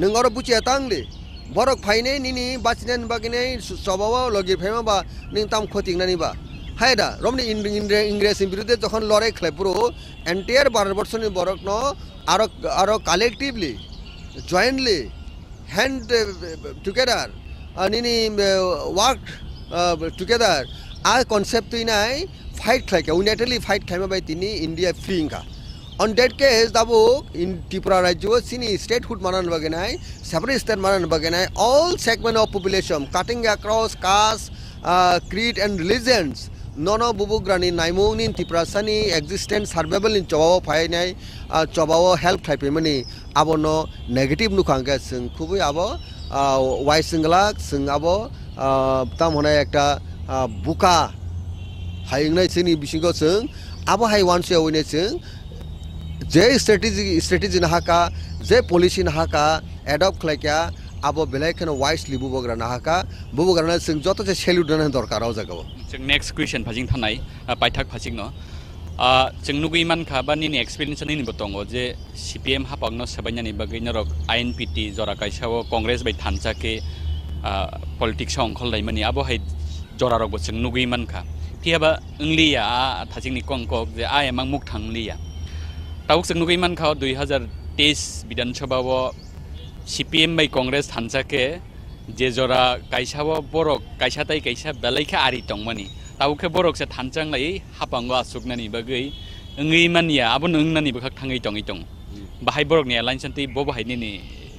नों आरो बुचिया तांदि बरक फाइने निनि बाचिनान बागिने सबावा लगे फेमा बा निं ताम खतिंगनानि बा हायदा रमनि इंग्रेज बिरुद्धे जखन लड़ाई खालायपुरो एन्टायर 12 বছরनि बरक न आरो कलेक्टिवली जॉइंटली हैंड टुगेदर निनि वर्क टुगेदर आ कन्सेप्ट तुइनाय फाइट खालायके यूनाइटेडली फाइट खालायमा बाय तिनि इंडिया फ्रींगा On that case, दाबो in Tripura राज्य सिनी statehood मानन बगेनाय separate state मानन बगेनाय all segment of population cutting across caste, creed and religions nono bubugrani naimungni Tripura sani existence survival in chabawo phainai chabawo help thaipemani abono negative nukhangka जों खुबै abo wai singlak जों abo tamhonai ekta buka haingnai sini bisingo जों abo hai once awine जों जे strategy नाहाका जे policy नाहाका adopt खालायका आबो बेलायखनो वाइसलि बुबोग्रा नाहाका बुबोग्राना जों जत जे salute होनो दरकार आव जागाव जों नेक्स्ट क्वेश्चन फाजिं थानाय पाइथाक फाजिं न जों नुगै मानखा बा निनि एक्सपीरियंस निनि बतंगो जे सीपीएम हापागनो सबायनानि बगै नरक आईएनपीटी जरा कायसावो कांग्रेस बाय थानचाके पॉलिटिक्स अंखलनायमनि आबो हाय जरारक जों नुगै मानखा कियाबा इंलिया थाजिंनि कंकक जे आयमां मुख थांलिया ताउक जों नुगै मानखा 2023 विधानसभाव सीपीएम बाय कांग्रेस थानचाके जे जरा कायसाव बरक कायसाताय कायसा बेलायखा आरि तंमनि ताउके बरक से थानचांलाय हापांगो आसुकनानि बगै ओंगै मानिया आबो नोंनानि बखा थाङै तङै दं बाहाय बरकनि एलायन्सन्ति ब बाहायनि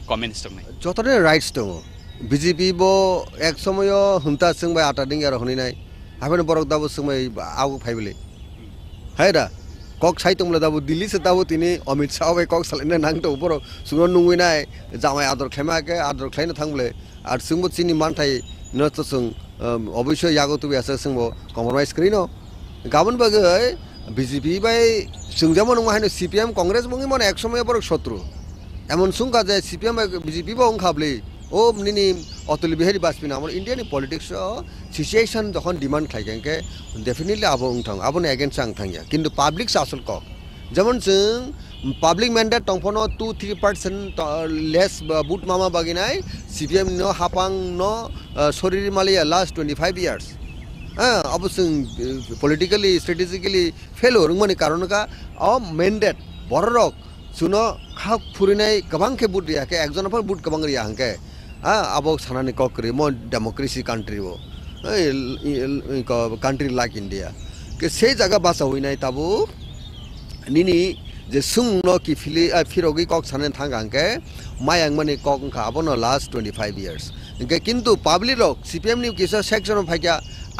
कमेन्ट्स दं जतने राइट्स दङ बीजेपी बो एक समय हुमता जोंबाय आटा दिंगार हनिनाय हाबेन बरक दाबो जोंबाय आगु फाइबले हायदा कक साइतंब्ला दाबो दिल्ली से दाबो तिनि अमित शाह बाय कक सालायना नांतो बर सुनो नुङैनाय जामाय आदर खायमाके आदर खायनो थांबले आर जोंबो चिनि मानथाय नथ जों अबश्य यागो तो बेसा जोंबो कम्प्रोमाइज करिनो गाबोन बागै बीजेपी बाय जोंजामो नङा हायनो सीपीएम कांग्रेस मुङै माने एक समय बर शत्रु एमन सुंका जे सीपीएम बीजेपी बो ओंखाबले ओ निनि अतुल बिहारी वाजपेयी नाम इंडियानि पलिटिक्स सिचुएशन जखन डिमांड खायगेंके डेफिनेटली आबो उंथां आबोनो एगेन्स्ट आं थांया किन्तु पब्लिक आसल क जेमन जों पब्लिक मेन्डेट तंफनो 2-3% लेस बुट मामा बागिनाय सीपीएम नो हापां नो शरीर मालिया लास्ट 25 इयर्स अब जों पलिटिकली स्ट्रेटेजिकली फेल रोंमानि कारणका अ मेन्डेट बररक सुनो खाक फुरिनाय गोबांखे बुट रियाके एकजनफोर बुट गोबां रिया हांके अब सानानि ककरि मो डेमोक्रेसी कंट्री वो कंट्री लाइक इंडिया के से जगह बासा हुई ताबो निनी যে সুং ন কি ফিরোগি কক সানেন থাঙ্গাঙ্কে মায়াং মানে কক আবনো লাস্ট 25 ইয়ার্স কিন্তু পাবলিক রক সিপিএম নি কিছু সেকশন ফাইকা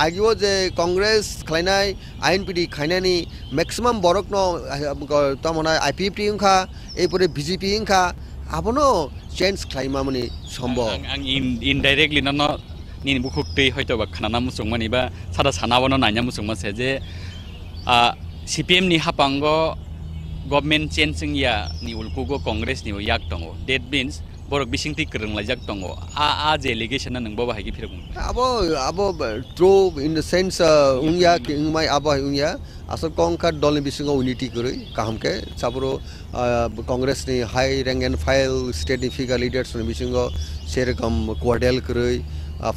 আগেও যে কংগ্রেস খাইনাই আইএনপিডি খাইনানি ম্যাক্সিমাম বরক ন তমনা আইপিএফটি ইংখা এরপরে বিজেপি ইংখা আবনো চেঞ্জ খাইমা মানে সম্ভব आं इनडाइरेक्टलि न निनि बुखुक्तै हयतो बा खाना मुसुंमानि बा सादा सानाबनो नाइना मुसुंमासे जे सिपिएम नि हापांगो गभर्नमेन्ट चेन्जिं या नि उल्कुगो कांग्रेस नि याक दंगो दैट मीन्स बरक बिसिंति करंलायजाक दंगो आ जे एलिगेशना नोंबो बाहायगि फिरगुं abo true in the sense unya ki ingmai abo unya asal kongka dol bisingo unity kori kahamke saburo congress ni high rank and file state figure leaders ni bisingo serakam cordial kori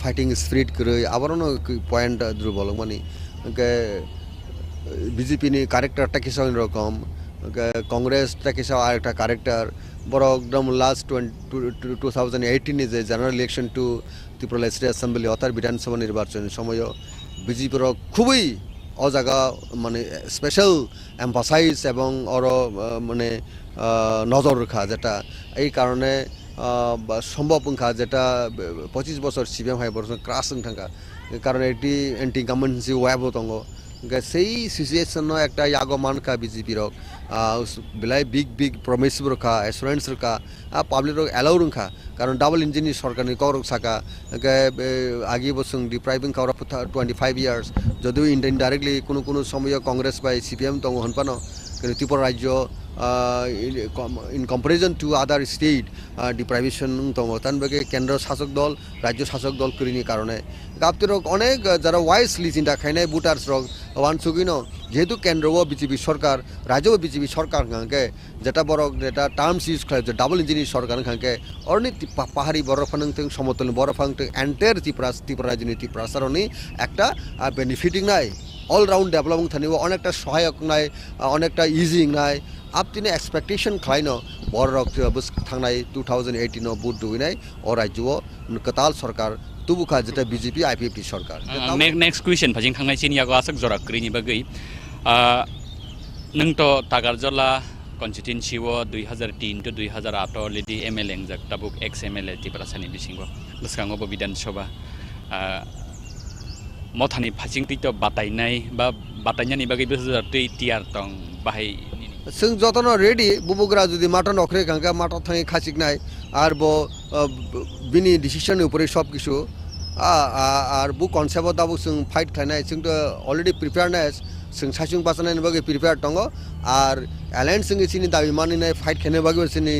fighting spirit kori abarono point drubol mani ke bjp ni character ta kisa rokom congress ta kisa arekta character বড় একদম last 2018 যে general election to Tripura legislative assembly অর্থাৎ বিধানসভা নির্বাচনের সময় বিজেপির খুবই অজাগা মানে স্পেশাল এমফাসাইজ এবং ওর মানে নজর রাখা যেটা এই কারণে সম্ভব সংখ্যা যেটা 25 বছর সিপিএম হাই বছর ক্রাস থাকা কারণ এটি এন্টি গভর্নমেন্সি ওয়েব দঙ্গ সেই সিচুয়েশন একটা আগমান কা বিজেপি রক বেলায় বিগ প্রমিস রখা এসুরেন্স রখা পাবলিক রক এলাউ রখা কারণ ডাবল ইঞ্জিনি সরকারনি করক সাকা আগে বসুং ডিপ্রাইভিং কাউরা 25 ইয়ার্স যদিও ইনডাইরেক্টলি কোনো সময় কংগ্রেস বা সিপিএম দङ হনপানো কিন্তু ত্রিপুরা রাজ্য in comparison to other state deprivation দङ তার বাকি কেন্দ্র শাসক দল রাজ্য শাসক দল করিনি কারণে গাপ্তির অনেক যারা ওয়াইসলি চিন্তা খাইনাই ভোটার্স রক ওয়ান সুগিনো যেহেতু কেন্দ্র ও বিজেপি সরকার রাজ্য বিজেপি সরকার খাঙ্কে যেটা বড় যেটা টার্মস ইউজ খায় যে ডাবল ইঞ্জিনি সরকার খাঙ্কে অনেক পাহাড়ি বরফাং সমতল বরফাং এন্টায়ার ত্রিপুরা রাজনীতি প্রসারণী একটা বেনিফিটিং নাই অলরাউন্ড ডেভেলপিং থানিব অনেকটা সহায়ক নাই অনেকটা ইজিং নাই আপনি এক্সপেক্টেশন খাইনো বড় থানায় 2018 বুট দুইনাই ও রাজ্য কতাল সরকার তুবুখা যেটা বিজেপি আইপিএফটি সরকার नेक्स्ट क्वेश्चन फाजिं खांनाय सिनियागो आसक जरा क्रिनि बागै नोंथ तागारजला कन्स्टिट्युएन्सिवो 2003 to 2008 लेदि एमएलए जाक ताबुक एक्स एमएलए तिप्रासानि बिसिंगो लसकांगो विधानसभा मथानि फाजिंति तो बातायनाय बा बातायनायनि बागै बेजरतै टियार तं बाहाय जों जतन रेडी बुबुग्रा যদি মাটন অখরে গাঙ্গা মাটন থাই খাসিক নাই আর বিনি ডিসিশন উপরে সব কিছু আর বু কনসেপ্ট দাবু जों ফাইট খাইনাই जों তো অলরেডি প্রিপেয়ারনেস जों সাইসুং বাসানাইनि बागै প্রিপেয়ার दङ আর এলায়েন্স जों सिनि दाबि मानिनाय फाइट खाइनाय बागै सिनि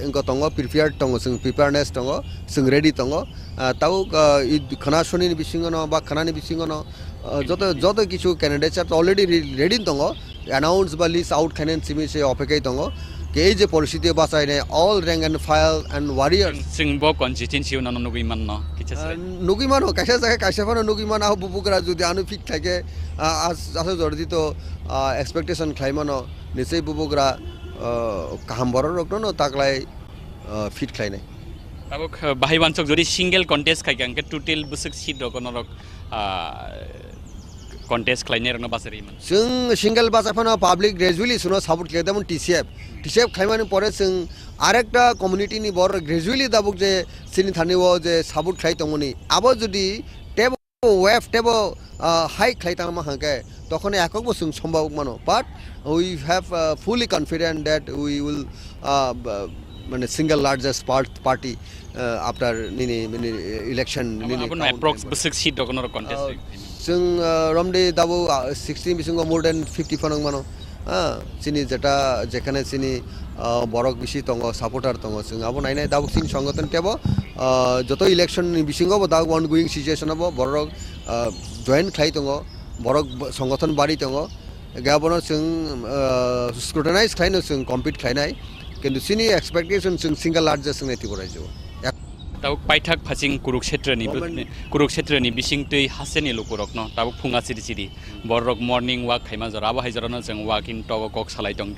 इंको दङ प्रिपेयार दङ जों प्रिपेयारनेस दङ जों रेडी दङ ताव खोनासनि बिसिङन बा खोनानि बिसिङन যত কিছু ক্যান্ডিডেটস অলরেডি রেডি দङ অ্যানাউন্স বা লিস্ট আউট খাইনান সিমি সে অপেক্ষায় দङ এই যে পরিস্থিতি বাঁচাইনাय all rank and file and warrior जों ब कन्स्टिट्युएन्सिव नन नुगैमान न किछासे নুগিমানো কাইসা জায়গা কাইসাফানো নুগিমান আহ বুবুকরা যদি আনু ফিট থাকে আসলে জড়দি তো এক্সপেকটেশন খাইমানো নিশ্চয় বুবুকরা কাহাম বড় রকম ন তাকলাই ফিট খাইনাই ताबुक बाहाय वानसक जदि सिंगल कन्टेस्ट खाइके आंके टोटेल बुसक सिट रकन रक कन्टेस्ट खाइने रन बासरिमन जों सिंगल बासाफानो पाब्लिक ग्रेजुअली सुनो सापोर्ट खाइदामोन টিসিএফ খাইমানি পরে जों আরেকটা কমিউনিটিনি বড় গ্রেজুয়ালি দাবুক যে সিনি থানিও যে সাপোর্ট খাইতমনি আবো যদি টেব ওয়েভ টেব হাই খাইতামা হাঁকে তখন একক বসুং সম্ভব মানো but we have fully confident that we will মানে সিঙ্গল লার্জেস্ট পার্টি আফটার নিনি ইলেকশন নিনি অ্যাপ্রক্স বুসক সিট রকন রক কন্টেস্ট जों रमडे दाबो 16 बिसिंग मोर देन 50 फनং मानो চিনি যেটা যেখানে চিনি বড়ক বেশি দङ সাপোর্টার দङ जों আবো নাইনাই দাবুক সিং সংগঠন টেব যত ইলেকশন বিসিং হবো দাগ ওয়ান গোয়িং সিচুয়েশন হবো বড়ক জয়েন খাই দङ বড়ক সংগঠন বাড়ি দङ গাবনো जों স্ক্রুটানাইজ খাইনো जों কম্পিট খাইনাই কিন্তু চিনি এক্সপেক্টেশন जों सिंगल लार्जेस्ट नेति बरायजो ताबुक पाइथाक फासिं कुरुक्षेत्रनि बिसिंतै हासेनि लुकुरकनो ताबुक फुङा सिरि बरक मर्निं वाक खाइमा जरा बाहाय जरानो जों वाकिं टग कक सालाय दङ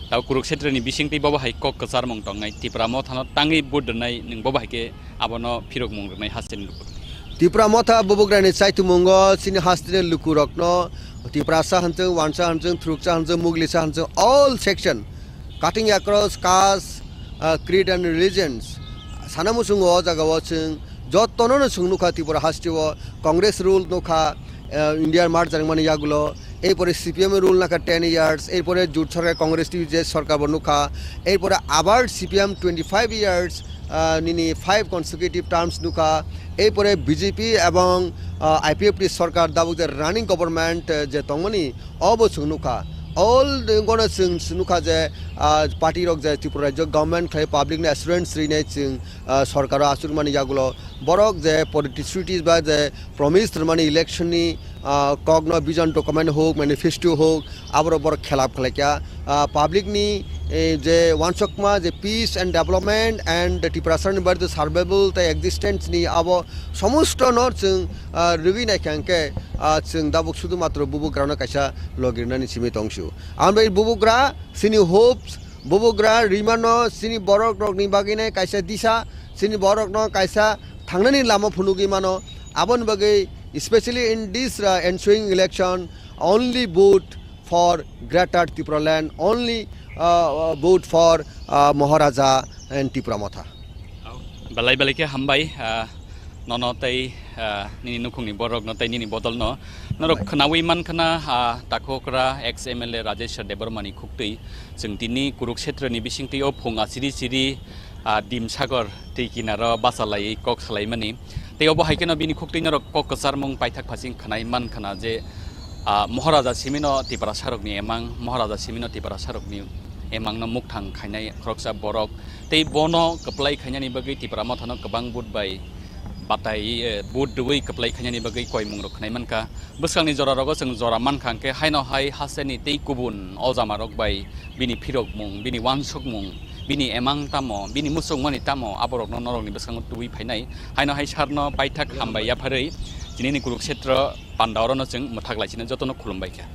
ताबुक कुरुक्षेत्रनि बिसिंतै बाहाय कक कचार मं दंनाय तिप्रा म थानो ताङै बुदनाय नों बाहायके आबनो फिरक मंगनाय हासेनि लुकुर ত্রিপুরা মথা বুবুগ্রানি চাইতু মঙ্গ চিনি হাস্তিনে লুকুরকনো Tiprasa hanjung, Wansa hanjung, Truksa hanjung, Muglisa hanjung, all section cutting across caste, creed and religions. Sanamusung o jaga watching, Jot Tono Sung Nuka Tipura Hastivo, Congress rule Nuka, India March and Mani Yagulo, এরপরে CPM এর rule নাকা 10 years এরপরে জোট সরকার কংগ্রেস যে সরকার বনুখা এরপরে আবার CPM 25 years নিনি 5 consecutive terms নুকা এরপরে BJP এবং আইপিএফটি সরকার দাবুতে রানিং গভর্নমেন্ট যে তংমনি অবসং নুকা all gona sing nuka je party rok je Tripura rajya government khai public ne assurance ri nei sing sarkar asur mani jagulo borok je politicities ba je promise mani election ni kogno vision document hok manifesto hok abor bor khelap khlekya public ni je wansokma je peace and development and Tripura san bar the survival the existence ni abo samosto nor sing rugi nai khanke sing dabuk শুধু মাত্র বুবুগ্রানো কাইসা লগিরনানি সিমি তংশু আমরা এই বুবুগ্রা সিনি Hopes বুবুগ্রা রিমানো সিনি বরক rock নিবাগিনে কাইসা দিশা সিনি বরক ন কাইসা থাংনানি লামা ফুনুগি মানো আবন বাগে especially in this ensuing election only vote for greater Tripura land only vote for Maharaja and Tripura Matha balai balai ke hambai nono tai nini nukhungni borok no tai nini bodol no norok khnawi man khana takhokra ex MLA Rajesh Debarmani khuktui जों दिनै कुरुक्षेत्रनि बिसिंथि ओ फुङा सिरि सिरि दिमसागर दैकिनारो बासालायै कक सालायमानि तेयाव बाहायकेनो बिनि खुक्तै नरक कक कसार मुं पाइथाक फासिं खनाय मान खना जे महाराजा सिमिनो Tripura sarokनि emang महाराजा सिमिनो Tripura sarokनि emang no mukthang khainai khoroksa borok tei bono keplai khainani bagai Tripura mathano kobang budbai batai bud dui keplai khanyani bagai koi mungrok khnai manka bwsangni jora rogo जों jora mankhanke haino hai haseni tei kubun ojama rok bai bini phirok mung bini wansok mung bini emang tamo bini musong mani tamo aborok no norokni bwsang tui phainai haino hai sarno paithak hambai ya pharei jinini kurukshetra pandawrono जों muthak laisina jotono khulumbai kha